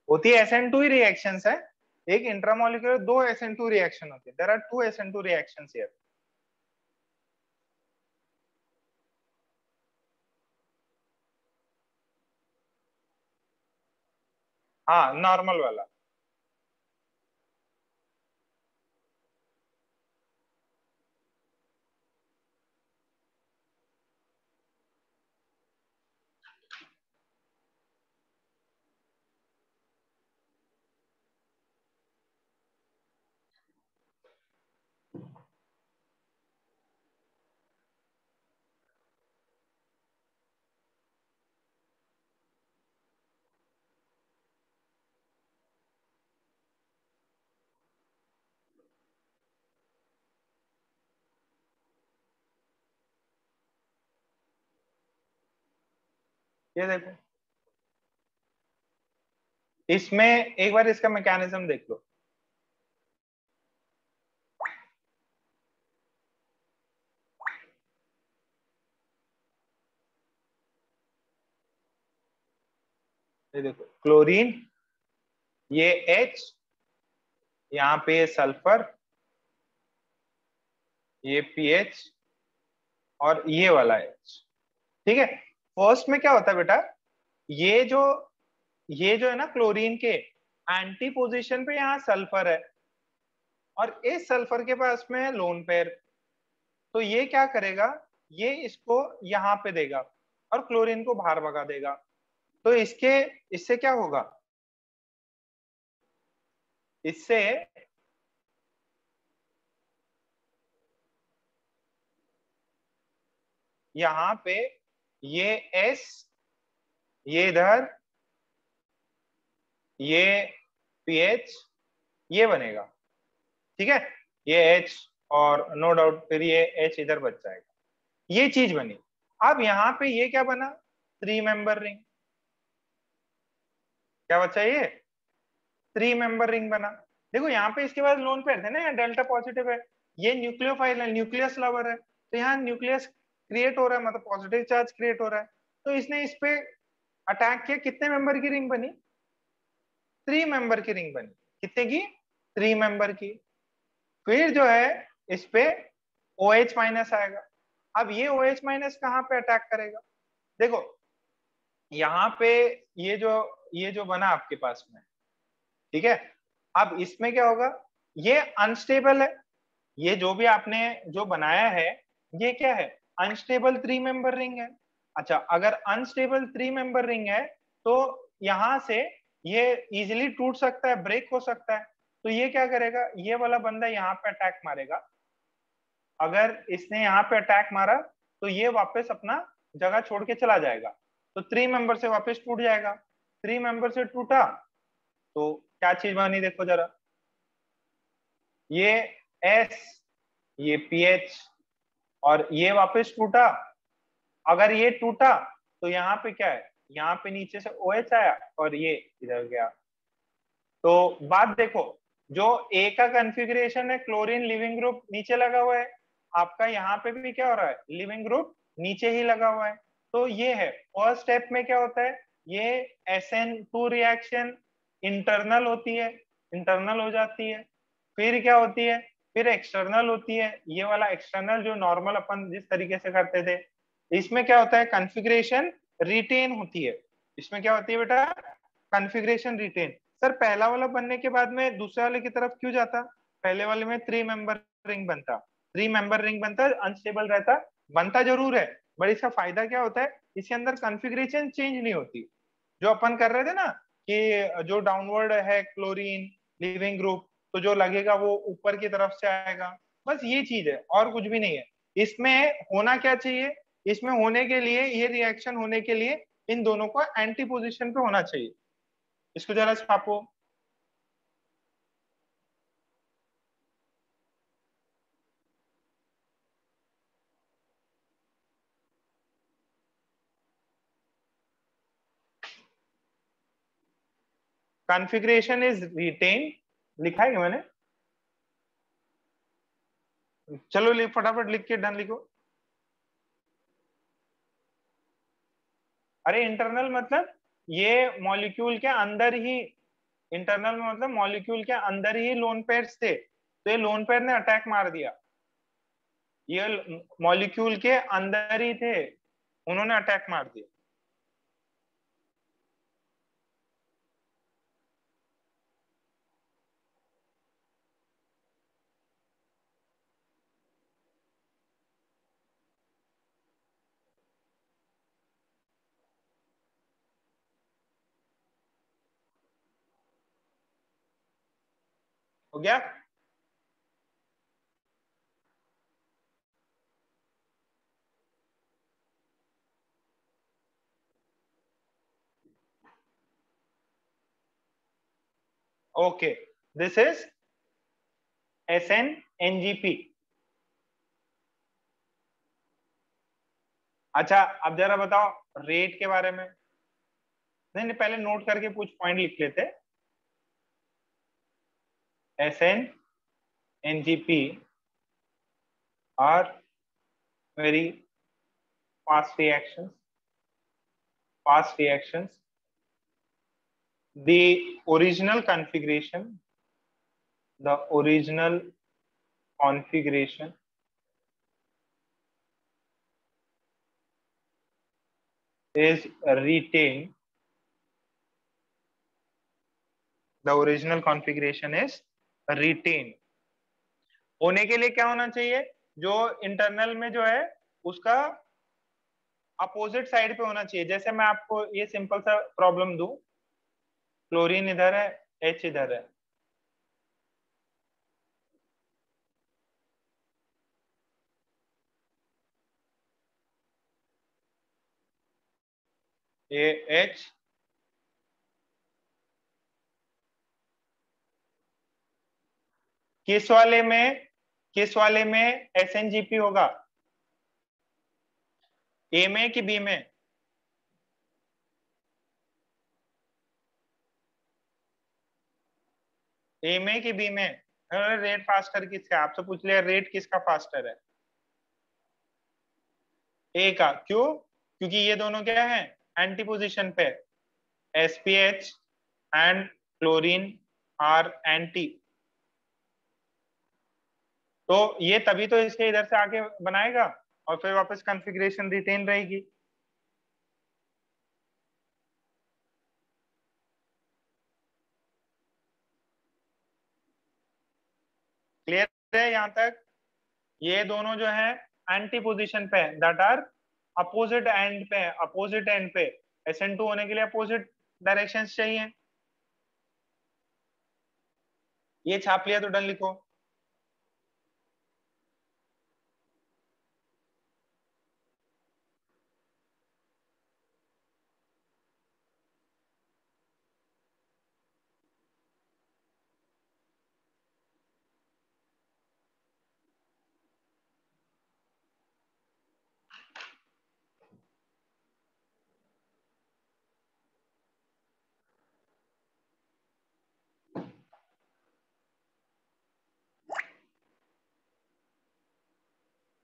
[SPEAKER 1] होती है SN2 ही रिएक्शंस है, एक इंट्रामोलिकुलर, दो SN2 रिएक्शन होती है, there are two SN2 reactions here. हाँ नॉर्मल वाला। ये देखो, इसमें एक बार इसका मैकेनिज्म देख लो। ये देखो क्लोरीन, ये H, यहाँ पे सल्फर, ये पीएच, और ये वाला H, ठीक है। फर्स्ट में क्या होता है बेटा, ये जो ये जो है ना क्लोरीन के एंटी पोजीशन पे यहाँ सल्फर है, और इस सल्फर के पास में है लोन पेयर। तो ये क्या करेगा, ये इसको यहाँ पे देगा और क्लोरीन को बाहर भगा देगा। तो इससे क्या होगा, इससे यहाँ पे ये S, ये इधर ये पीएच, ये बनेगा, ठीक है, ये H और नो डाउट फिर ये H इधर बच जाएगा। ये चीज बनी। अब यहाँ पे ये क्या बना, 3 मेंबर रिंग। क्या बचा ये, 3 मेंबर रिंग बना। देखो यहाँ पे इसके बाद लोन पेयर थे ना, यहाँ डेल्टा पॉजिटिव है, ये न्यूक्लियोफाइल है, न्यूक्लियस लवर है, तो यहाँ न्यूक्लियस क्रिएट हो रहा है, मतलब पॉजिटिव चार्ज क्रिएट हो रहा है। तो इसने इस पे अटैक किया, कितने मेंबर की रिंग बनी, 3 मेंबर की रिंग बनी। कितने की, 3 मेंबर की। फिर जो है इस पे OH माइनस आएगा। अब ये OH माइनस कहाँ पे अटैक करेगा, देखो यहाँ पे ये जो बना आपके पास में, ठीक है। अब इसमें क्या होगा, ये अनस्टेबल है, ये जो भी आपने जो बनाया है ये क्या है, अनस्टेबल 3 मेंबर रिंग है। अच्छा, अगर अनस्टेबल 3 मेंबर रिंग है तो यहां से ये इजिली टूट सकता है, ब्रेक हो सकता है। तो ये क्या करेगा, ये वाला बंदा यहाँ पे अटैक मारेगा। अगर इसने यहाँ पे अटैक मारा तो ये वापस अपना जगह छोड़ के चला जाएगा, तो 3 मेंबर से वापस टूट जाएगा। 3 मेंबर से टूटा तो क्या चीज बनी, देखो जरा, ये S, ये PH, और ये वापस टूटा। अगर ये टूटा तो यहाँ पे क्या है, यहाँ पे नीचे से OH आया और ये इधर गया। तो बात देखो, जो A का कॉन्फ़िगरेशन है, क्लोरीन लिविंग ग्रुप नीचे लगा हुआ है, आपका यहाँ पे भी क्या हो रहा है, लिविंग ग्रुप नीचे ही लगा हुआ है। तो ये है फर्स्ट स्टेप में क्या होता है, ये SN2 रिएक्शन इंटरनल होती है, इंटरनल हो जाती है। फिर क्या होती है, फिर एक्सटर्नल होती है। ये वाला एक्सटर्नल जो नॉर्मल अपन जिस तरीके से करते थे, इसमें क्या होता है, कॉन्फ़िगरेशन रिटेन होती है। इसमें क्या होती है बेटा, कॉन्फ़िगरेशन रिटेन। सर पहला वाला बनने के बाद में दूसरे वाले की तरफ क्यों जाता, पहले वाले में 3 मेंबर रिंग बनता, 3 मेंबर रिंग बनता, अनस्टेबल रहता, बनता जरूर है, बट इसका फायदा क्या होता है, इसके अंदर कॉन्फ़िगरेशन चेंज नहीं होती। जो अपन कर रहे थे ना कि जो डाउनवर्ड है क्लोरीन लिविंग ग्रुप, तो जो लगेगा वो ऊपर की तरफ से आएगा, बस ये चीज है और कुछ भी नहीं है। इसमें होना क्या चाहिए, इसमें होने के लिए, ये रिएक्शन होने के लिए इन दोनों को एंटी पोजिशन पे होना चाहिए। इसको जरा छापो। कॉन्फ़िगरेशन इज रिटेन, लिखा है क्या मैंने, चलो फटाफट लिख के डन लिखो। अरे इंटरनल मतलब ये मॉलिक्यूल के अंदर ही, इंटरनल में मतलब मॉलिक्यूल के अंदर ही लोन पेयर्स थे, तो ये लोन पेयर ने अटैक मार दिया, ये मॉलिक्यूल के अंदर ही थे, उन्होंने अटैक मार दिया। हो गया। Okay, this is SN-NGP। अच्छा अब जरा बताओ रेट के बारे में, नहीं नहीं पहले नोट करके कुछ पॉइंट लिख लेते। SN-NGP are very fast reactions, fast reactions. The original configuration, the original configuration is retained. The original configuration is retained. होने के लिए क्या होना चाहिए, जो इंटरनल में जो है उसका अपोजिट साइड पे होना चाहिए। जैसे मैं आपको ये सिंपल सा प्रॉब्लम दूं, क्लोरीन इधर है, H इधर है, ये H, किस वाले में किस वाले में SNGP होगा, ए में कि बी में? ए में कि बी में? रेट फास्टर किसका, आपसे पूछ लिया रेट किसका फास्टर है? ए का। क्यों? क्योंकि ये दोनों क्या है, एंटी पोजिशन पे। SPH and chlorine are anti. तो ये तभी तो इसके इधर से आके बनाएगा और फिर वापस कॉन्फ़िगरेशन रिटेन रहेगी। क्लियर है यहाँ तक? ये दोनों जो है एंटी पोजिशन पे, दैट आर अपोजिट एंड पे, अपोजिट एंड पे। SN2 होने के लिए अपोजिट डायरेक्शन चाहिए। ये छाप लिया तो डन लिखो।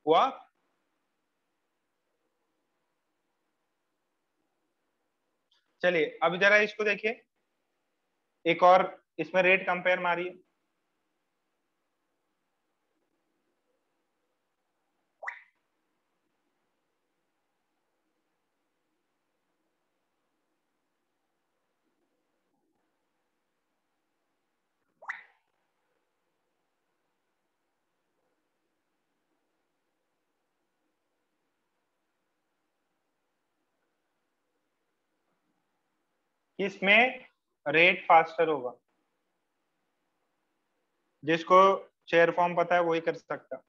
[SPEAKER 1] हुआ? चलिए अब जरा इसको देखिए, एक और इसमें रेट कंपेयर मारिए। इसमें रेट फास्टर होगा, जिसको शेयर फॉर्म पता है वही कर सकता।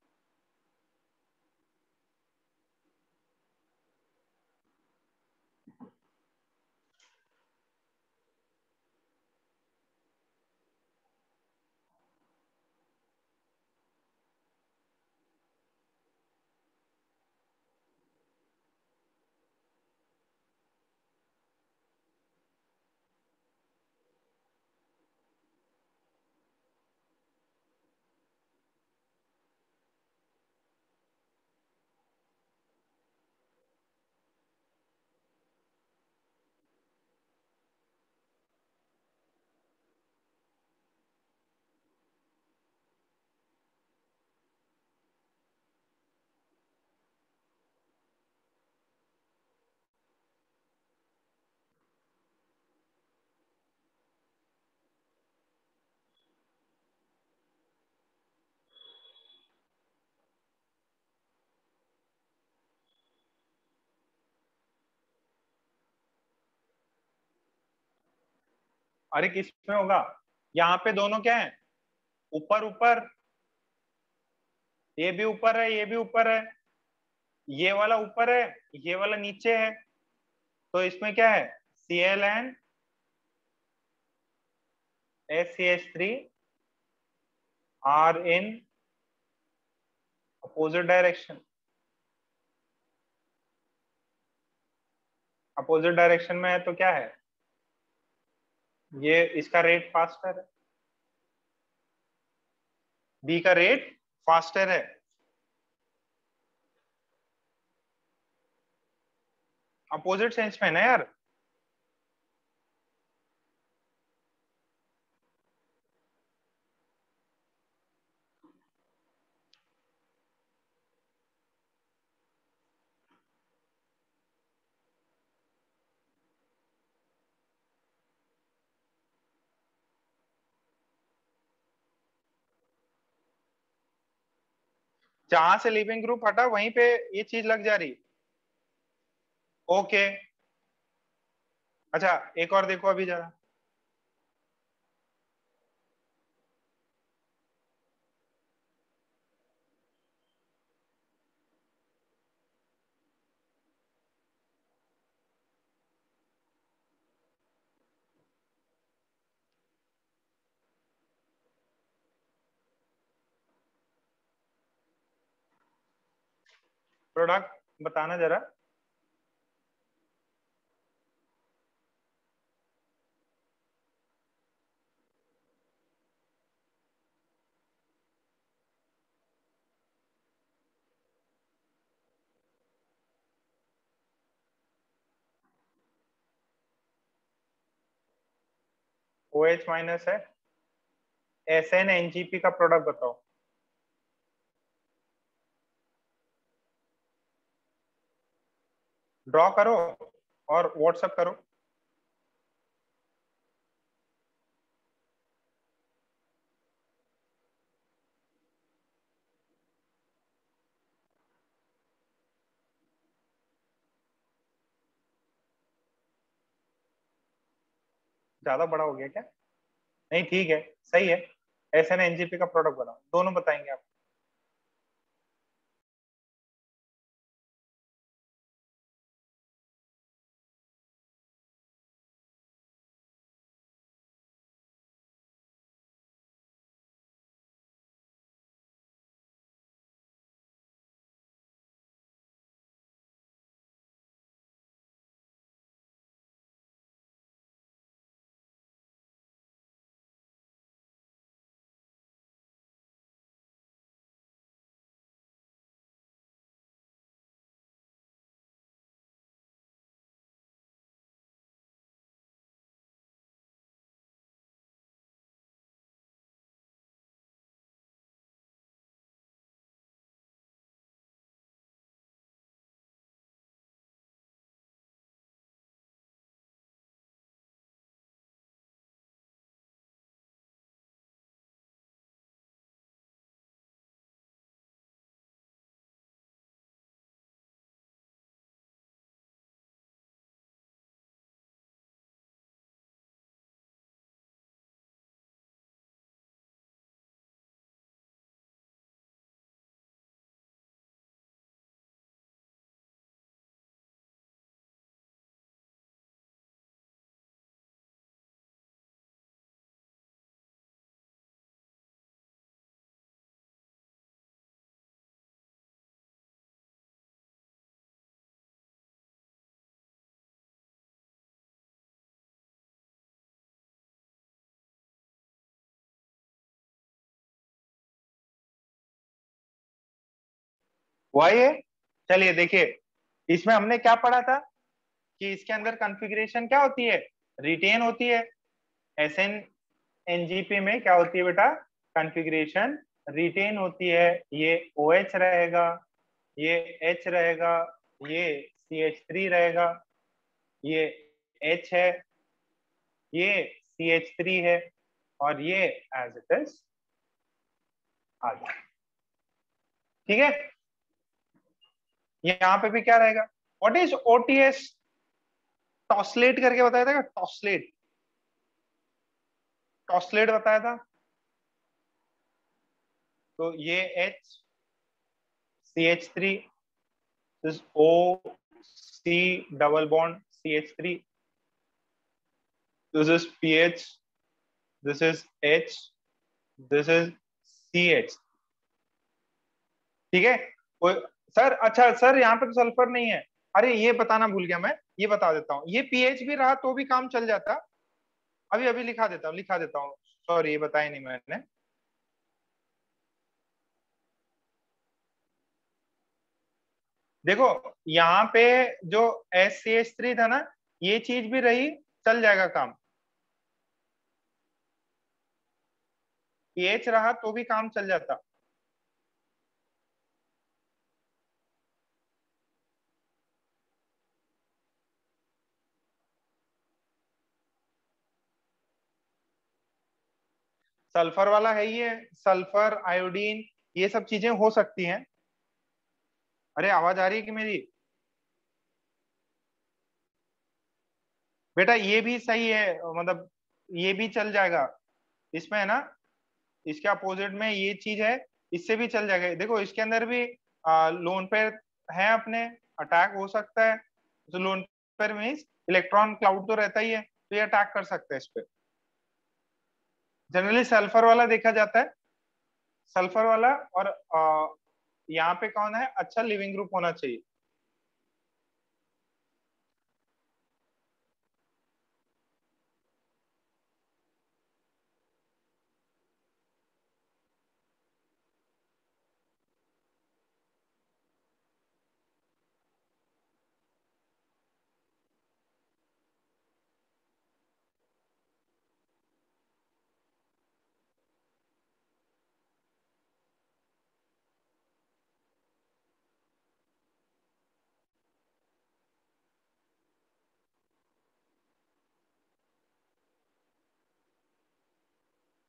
[SPEAKER 1] अरे किस में होगा? यहाँ पे दोनों क्या है, ऊपर ऊपर। ये भी ऊपर है, ये भी ऊपर है। ये वाला ऊपर है, ये वाला नीचे है। तो इसमें क्या है, Cl and SCH3 are in opposite direction। Opposite direction में है तो क्या है, ये इसका रेट फास्टर है, बी का रेट फास्टर है। अपोजिट सेंस में है ना यार। जहां से लिविंग ग्रुप हटा वहीं पे ये चीज लग जा रही। ओके। अच्छा एक और देखो अभी जरा। प्रोडक्ट बताना जरा। OH माइनस है, SnNGP का प्रोडक्ट बताओ। ड्रॉ करो और व्हाट्सएप करो। ज्यादा बड़ा हो गया क्या? नहीं ठीक है, सही है। SnNGP का प्रोडक्ट बनाओ, दोनों बताएंगे आप। वही है। चलिए देखिए, इसमें हमने क्या पढ़ा था कि इसके अंदर कॉन्फ़िगरेशन क्या होती है, रिटेन होती है। SnNGP में क्या होती है बेटा, कॉन्फ़िगरेशन रिटेन होती है। ये OH रहेगा, ये H रहेगा, ये CH3 रहेगा, ये H है, ये CH3 है, और ये एज इट इज आ गया। ठीक है, यहाँ पे भी क्या रहेगा, व्हाट इज OTS, टॉसलेट करके बताया था, टॉसलेट, टॉसलेट बताया था। तो ये H, CH3, this O C double bond CH3, this is pH, this is H, this is CH। ठीक है। सर अच्छा सर, यहाँ पे तो सल्फर नहीं है। अरे ये बताना भूल गया मैं, ये बता देता हूँ, ये पीएच भी रहा तो भी काम चल जाता। अभी अभी लिखा देता हूँ, लिखा देता हूँ। सॉरी, ये बताया नहीं मैंने। देखो यहाँ पे जो SCH3 था ना, ये चीज भी रही, चल जाएगा काम। पीएच रहा तो भी काम चल जाता। सल्फर वाला है ही है, सल्फर आयोडीन, ये सब चीजें हो सकती हैं। अरे आवाज आ रही है कि मेरी? बेटा ये भी सही है, मतलब ये भी चल जाएगा। इसमें है ना, इसके अपोजिट में ये चीज है, इससे भी चल जाएगा। देखो इसके अंदर भी लोन पेयर है अपने, अटैक हो सकता है। तो lone pair means electron cloud तो रहता ही है, तो ये अटैक कर सकते हैं इस पे। जनरली सल्फर वाला देखा जाता है, सल्फर वाला और यहाँ पे कौन है, अच्छा लिविंग ग्रुप होना चाहिए।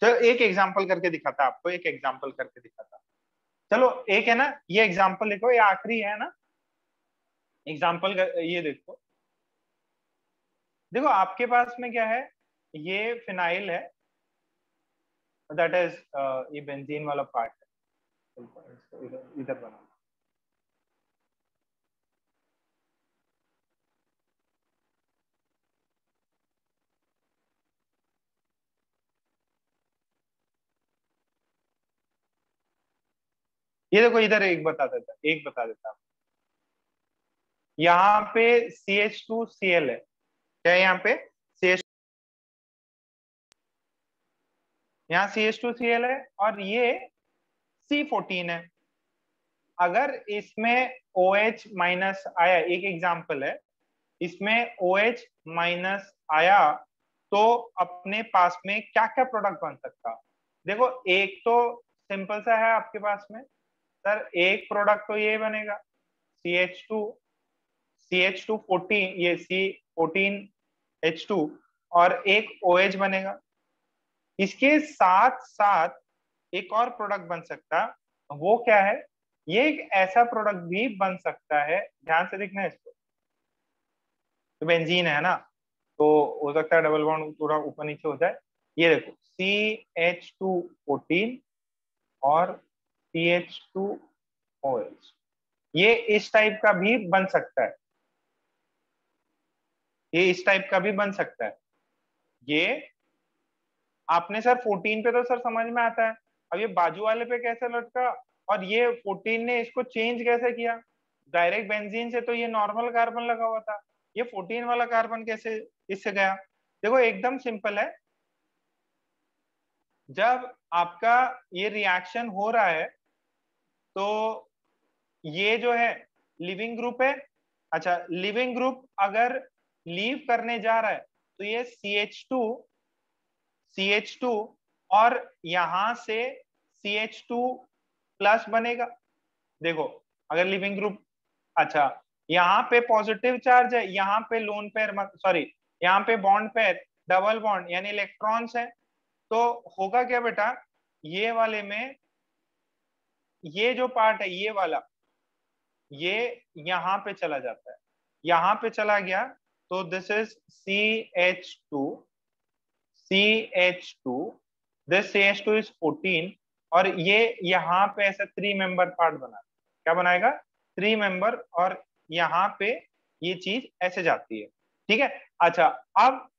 [SPEAKER 1] चलो एक एग्जांपल करके दिखाता, आपको एक एग्जांपल करके दिखाता। चलो एक है ना, ये एग्जांपल देखो, ये आखिरी है ना एग्जांपल। ये देखो, देखो आपके पास में क्या है, ये फिनाइल है, दैट इज ये बेंजीन वाला पार्ट है। इसको इधर इधर बना। ये देखो इधर एक बता देता। यहाँ पे CH2Cl है, क्या है यहाँ पे CH, यहाँ CH2Cl है और ये C14 है। अगर इसमें OH माइनस आया, एक एग्जांपल है, इसमें OH माइनस आया तो अपने पास में क्या क्या प्रोडक्ट बन सकता। देखो एक तो सिंपल सा है आपके पास में, सर एक प्रोडक्ट तो ये बनेगा CH2 ये C14H2, और एक OH बनेगा। इसके साथ साथ एक और प्रोडक्ट बन सकता, वो क्या है, ये एक ऐसा प्रोडक्ट भी बन सकता है, ध्यान से देखना है इसको, तो बेंजीन है ना, तो हो सकता है डबल बॉन्ड थोड़ा ऊपर नीचे हो जाए। ये देखो CH214 और CH2OH, ये इस टाइप का भी बन सकता है, ये इस टाइप का भी बन सकता है। ये आपने सर 14 पे तो सर समझ में आता है, अब ये बाजू वाले पे कैसे लटका, और ये 14 ने इसको चेंज कैसे किया। डायरेक्ट बेंजीन से तो ये नॉर्मल कार्बन लगा हुआ था, ये 14 वाला कार्बन कैसे इससे गया। देखो एकदम सिंपल है, जब आपका ये रिएक्शन हो रहा है तो ये जो है लिविंग ग्रुप है। अच्छा, लिविंग ग्रुप अगर लीव करने जा रहा है तो ये CH2 और यहां से CH2 प्लस बनेगा। देखो अगर लिविंग ग्रुप, अच्छा यहाँ पे पॉजिटिव चार्ज है, यहाँ पे लोन पेयर, सॉरी यहाँ पे बॉन्ड पेयर, डबल बॉन्ड यानी इलेक्ट्रॉन्स है, तो होगा क्या बेटा, ये वाले में ये जो पार्ट है ये वाला, ये यहाँ पे चला जाता है, यहाँ पे चला गया तो this is CH2 this CH2 is 14, और ये यहाँ पे ऐसा 3 मेंबर पार्ट बना, क्या बनाएगा 3 मेंबर, और यहाँ पे ये चीज ऐसे जाती है, ठीक है। अच्छा, अब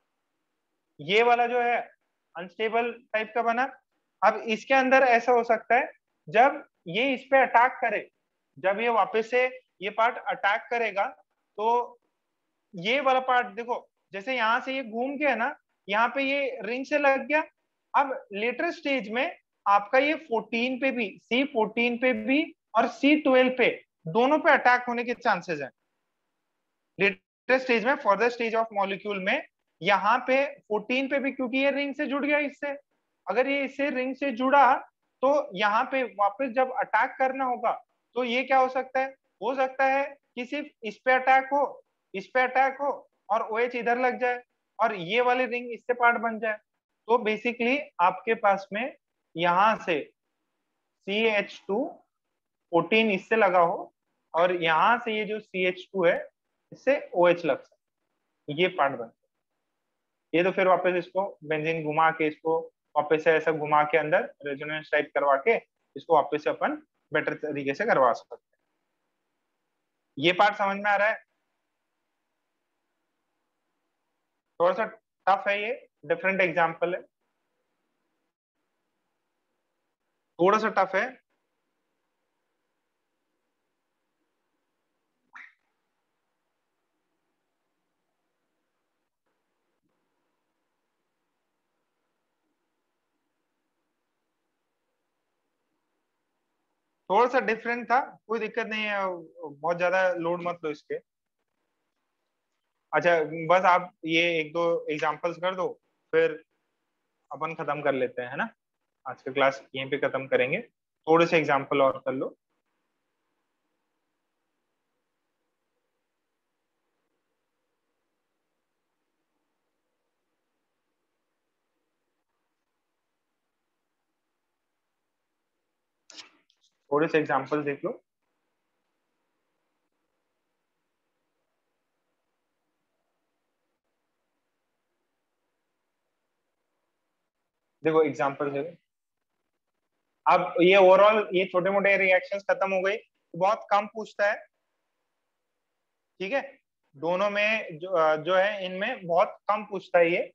[SPEAKER 1] ये वाला जो है अनस्टेबल टाइप का बना। अब इसके अंदर ऐसा हो सकता है, जब ये इस पे अटैक करे, जब ये वापस से ये पार्ट अटैक करेगा, तो ये वाला पार्ट देखो, जैसे यहां से ये घूम के है ना, यहाँ पे ये रिंग से लग गया। अब लेटर स्टेज में आपका ये 14 पे भी, C14 पे भी और C12 पे, दोनों पे अटैक होने के चांसेस हैं लेटर स्टेज में, फर्दर स्टेज ऑफ मॉलिक्यूल में। यहाँ पे 14 पे भी, क्योंकि ये रिंग से जुड़ गया इससे, अगर ये इससे रिंग से जुड़ा तो यहाँ पे वापस जब अटैक करना होगा तो ये क्या हो सकता है कि सिर्फ इस पे अटैक हो, इस पे अटैक हो, और OH इधर लग जाए और ये वाली रिंग इससे पार्ट बन जाए। तो बेसिकली आपके पास में यहाँ से CH2 14 इससे लगा हो, और यहाँ से ये जो CH2 है इससे OH लग सकता है, ये पार्ट बन सकता है। ये तो फिर वापस इसको बेंजीन घुमा के, इसको वापस से ऐसा घुमा के अंदर रेजोनेंस टाइप करवा के इसको वापस से अपन बेटर तरीके से करवा सकते हैं। ये पार्ट समझ में आ रहा है, थोड़ा सा टफ है ये, डिफरेंट एग्जाम्पल है, थोड़ा सा टफ है। थोड़ा सा डिफरेंट था, कोई दिक्कत नहीं है, बहुत ज्यादा लोड मत लो इसके। अच्छा, बस आप ये एक दो एग्जांपल्स कर दो, फिर अपन खत्म कर लेते हैं, है ना। आज का क्लास यहीं पे खत्म करेंगे, थोड़े से एग्जांपल और कर लो। थोड़े से एग्जांपल देख लो। देखो एग्जांपल देखो। अब ये ओवरऑल ये छोटे मोटे रिएक्शंस खत्म हो गई, तो बहुत कम पूछता है। ठीक है, दोनों में जो है इनमें बहुत कम पूछता है ये।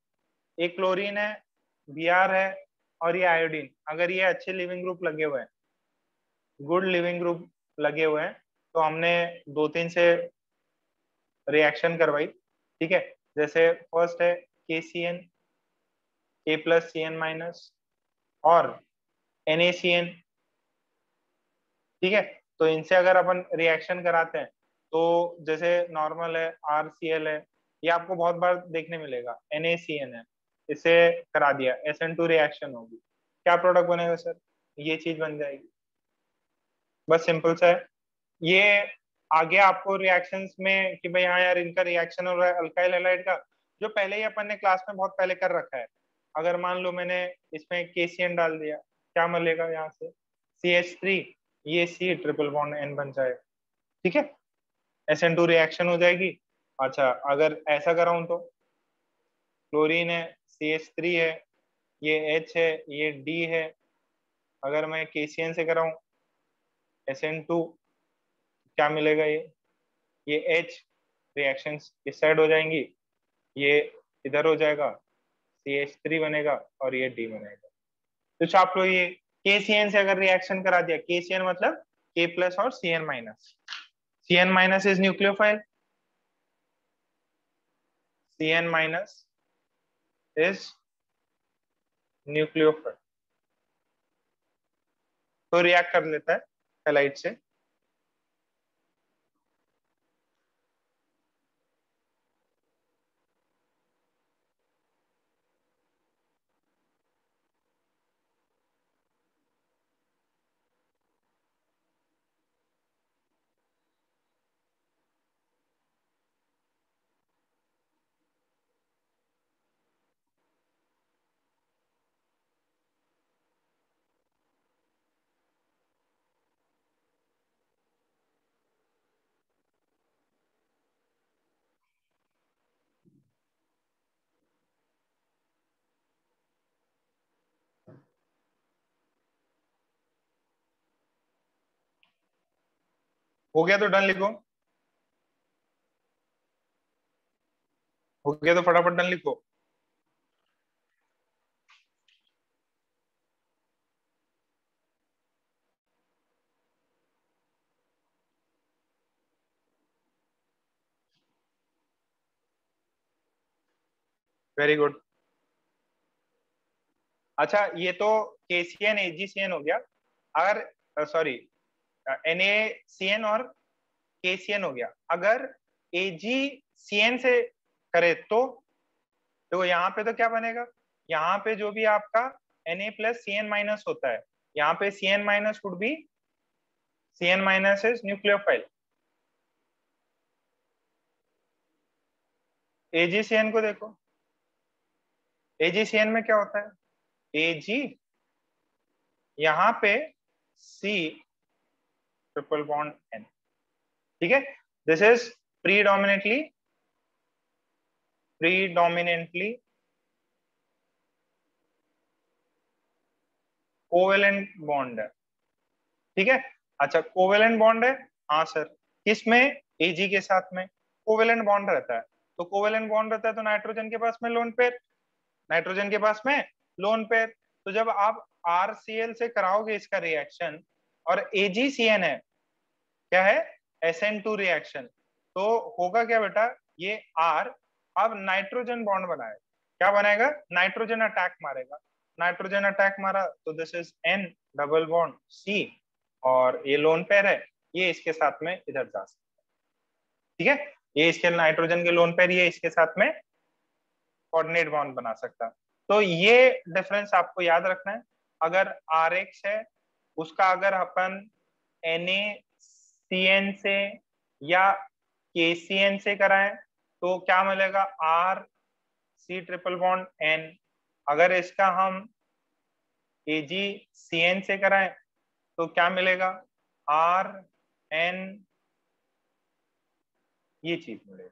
[SPEAKER 1] एक क्लोरीन है, Br है, और ये आयोडीन, अगर ये अच्छे लिविंग ग्रुप लगे हुए हैं, गुड लिविंग ग्रुप लगे हुए हैं, तो हमने दो तीन से रिएक्शन करवाई। ठीक है, जैसे फर्स्ट है KCN, K+Cn- और NaCN। ठीक है, तो इनसे अगर अपन रिएक्शन कराते हैं, तो जैसे नॉर्मल है RCl है, ये आपको बहुत बार देखने मिलेगा, NaCN है, इसे करा दिया, SN2 रिएक्शन होगी, क्या प्रोडक्ट बनेगा सर, ये चीज बन जाएगी। बस सिंपल सा है ये। आगे आपको रिएक्शंस में कि भाई हाँ यार इनका रिएक्शन हो रहा है अल्काइल हैलाइड का, जो पहले ही अपन ने क्लास में बहुत पहले कर रखा है। अगर मान लो मैंने इसमें KCN डाल दिया, क्या मिलेगा यहाँ से, CH3, ये C ट्रिपल बॉन्ड N बन जाएगा। ठीक है, SN2 रिएक्शन हो जाएगी। अच्छा, अगर ऐसा कराऊं तो क्लोरीन है, CH3 है, ये H है, ये D है, अगर मैं KCN से कराऊं SN2, क्या मिलेगा, ये H रिएक्शन इस साइड हो जाएंगी, ये इधर हो जाएगा, CH3 बनेगा, और ये D बनेगा। तो छाप लो ये। KCN से अगर रिएक्शन करा दिया, KCN मतलब K+ और Cn-, Cn- is nucleophile, Cn- is nucleophile, तो रिएक्ट कर लेता है हैलाइड से। हो गया तो डन लिखो, हो गया तो फटाफट डन लिखो। Very good. अच्छा, ये तो KCN AgCN हो गया। अगर सॉरी, NaCN और KCN हो गया, अगर AgCN से करे तो यहाँ पे तो क्या बनेगा, यहाँ पे जो भी आपका Na+Cn- होता है, यहाँ पे Cn- would be, Cn- is nucleophile. AgCN को देखो, AgCN में क्या होता है, Ag, यहाँ पे C ट्रिपल बॉन्ड N। ठीक है, this is predominantly predominantly covalent bond है। ठीक है, अच्छा कोवेलेंट बॉन्ड है, हाँ सर, किसमें, Ag के साथ में कोवेलेंट बॉन्ड रहता है। तो कोवेलेंट बॉन्ड रहता है तो नाइट्रोजन के पास में लोन पेयर, नाइट्रोजन के पास में लोन पेयर। तो जब आप RCl से कराओगे इसका रिएक्शन, और AgCN है, क्या है, SN2 रिएक्शन, तो होगा क्या बेटा, ये R अब नाइट्रोजन बॉन्ड बनाएगा, क्या बनाएगा, नाइट्रोजन अटैक मारेगा, नाइट्रोजन अटैक मारा तो this is N double bond C, और ये लोन पेयर है, ये इसके साथ में इधर जा सकता है। ठीक है, ये इसके नाइट्रोजन के लोन पेयर ये इसके साथ में कोऑर्डिनेट बॉन्ड बना सकता है। तो ये डिफरेंस आपको याद रखना है। अगर आर एक्स है, उसका अगर अपन NaCN से या KCN से कराएं तो क्या मिलेगा, R C triple bond N। अगर इसका हम AgCN से कराएं तो क्या मिलेगा, RN, ये चीज मिलेगा।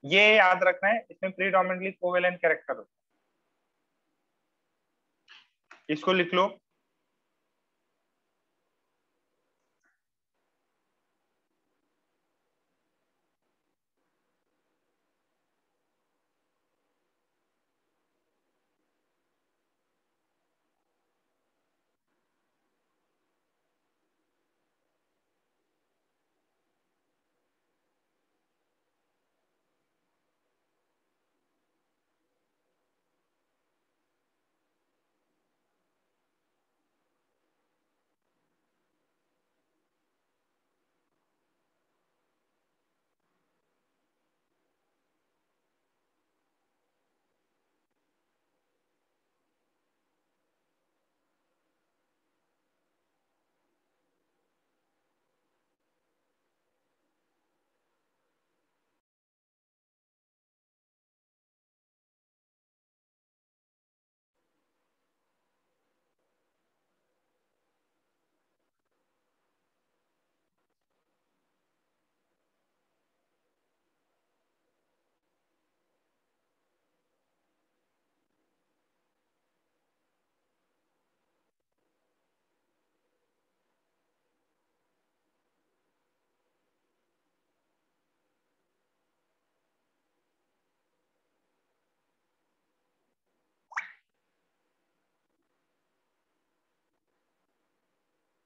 [SPEAKER 1] ये याद रखना है, इसमें प्रीडोमिनेंटली कोवेलेंट कैरेक्टर होता है, इसको लिख लो।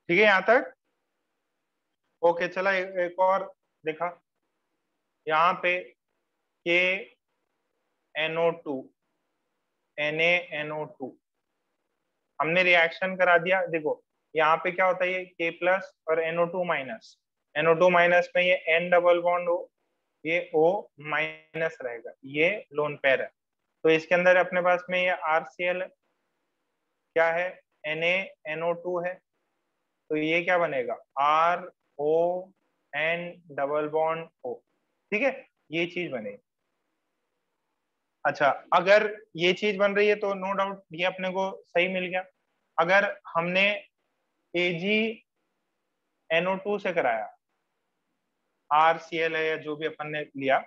[SPEAKER 1] ठीक है यहाँ तक। ओके, चला एक और देखा, यहाँ पे KNO2 NaNO2 हमने रिएक्शन करा दिया। देखो यहाँ पे क्या होता है, ये K+ और NO2-, NO2- में ये N डबल बॉन्ड हो, ये O- रहेगा, ये लोन पेयर है। तो इसके अंदर अपने पास में ये RCl है, क्या है, NaNO2 है, तो ये क्या बनेगा, RON डबल बॉन्ड O। ठीक है, ये चीज बनेगी। अच्छा, अगर ये चीज बन रही है तो नो डाउट ये अपने को सही मिल गया। अगर हमने AgNO2 से कराया, RCl है या जो भी अपन ने लिया,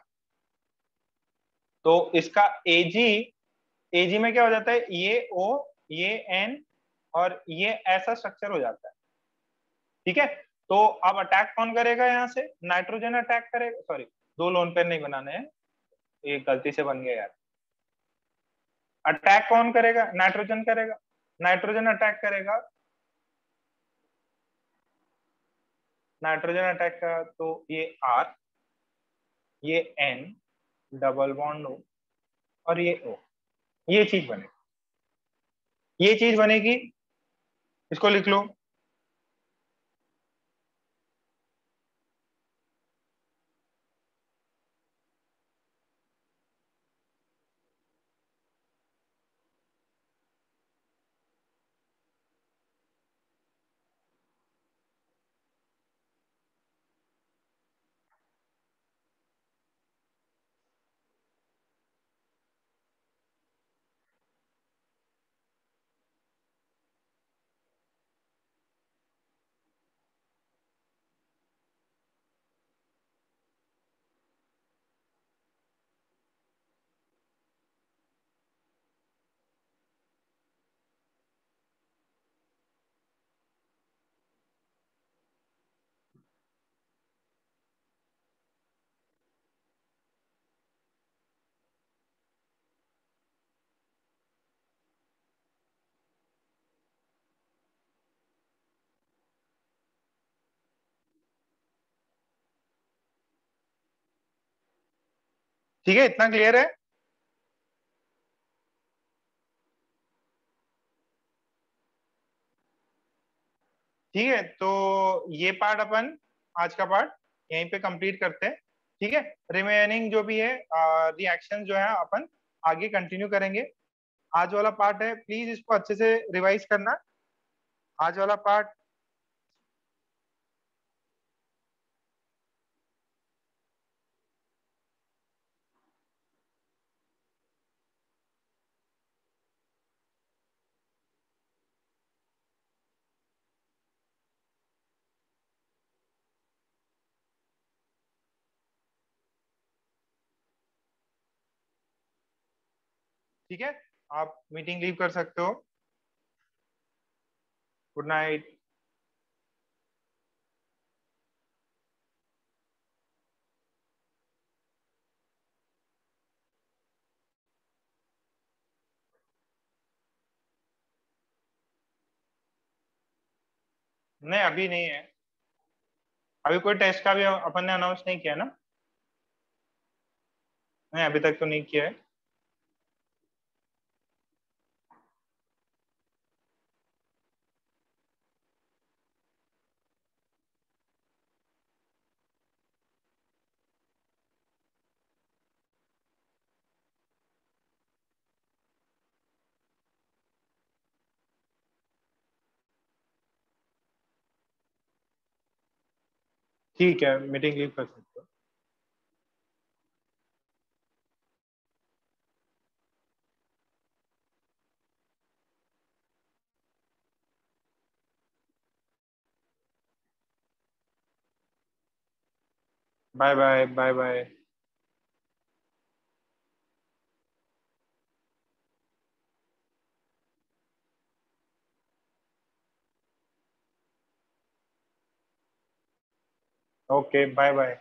[SPEAKER 1] तो इसका Ag में क्या हो जाता है, ये O, ये N और ये ऐसा स्ट्रक्चर हो जाता है। ठीक है, तो अब अटैक कौन करेगा, यहाँ से नाइट्रोजन अटैक करेगा, सॉरी दो लोन पेयर नहीं बनाने हैं, ये गलती से बन गया यार। अटैक कौन करेगा, नाइट्रोजन करेगा, नाइट्रोजन अटैक करेगा, नाइट्रोजन अटैक का, तो ये R, ये N डबल बॉन्ड O और ये O, ये चीज बनेगी, ये चीज बनेगी, इसको लिख लो। ठीक है, इतना क्लियर है। ठीक है, तो ये पार्ट अपन आज का पार्ट यहीं पे कंप्लीट करते हैं। ठीक है, रिमेनिंग जो भी है रिएक्शन जो है अपन आगे कंटिन्यू करेंगे। आज वाला पार्ट है, प्लीज इसको अच्छे से रिवाइज करना। आज वाला पार्ट, ठीक है, आप मीटिंग लीव कर सकते हो। Good night. नहीं, अभी नहीं है। अभी कोई टेस्ट का भी अपन ने अनाउंस नहीं किया ना। नहीं, अभी तक तो नहीं किया है। ठीक है, मीटिंग लीव कर सकते हो। Bye bye, bye bye. Okay, bye bye.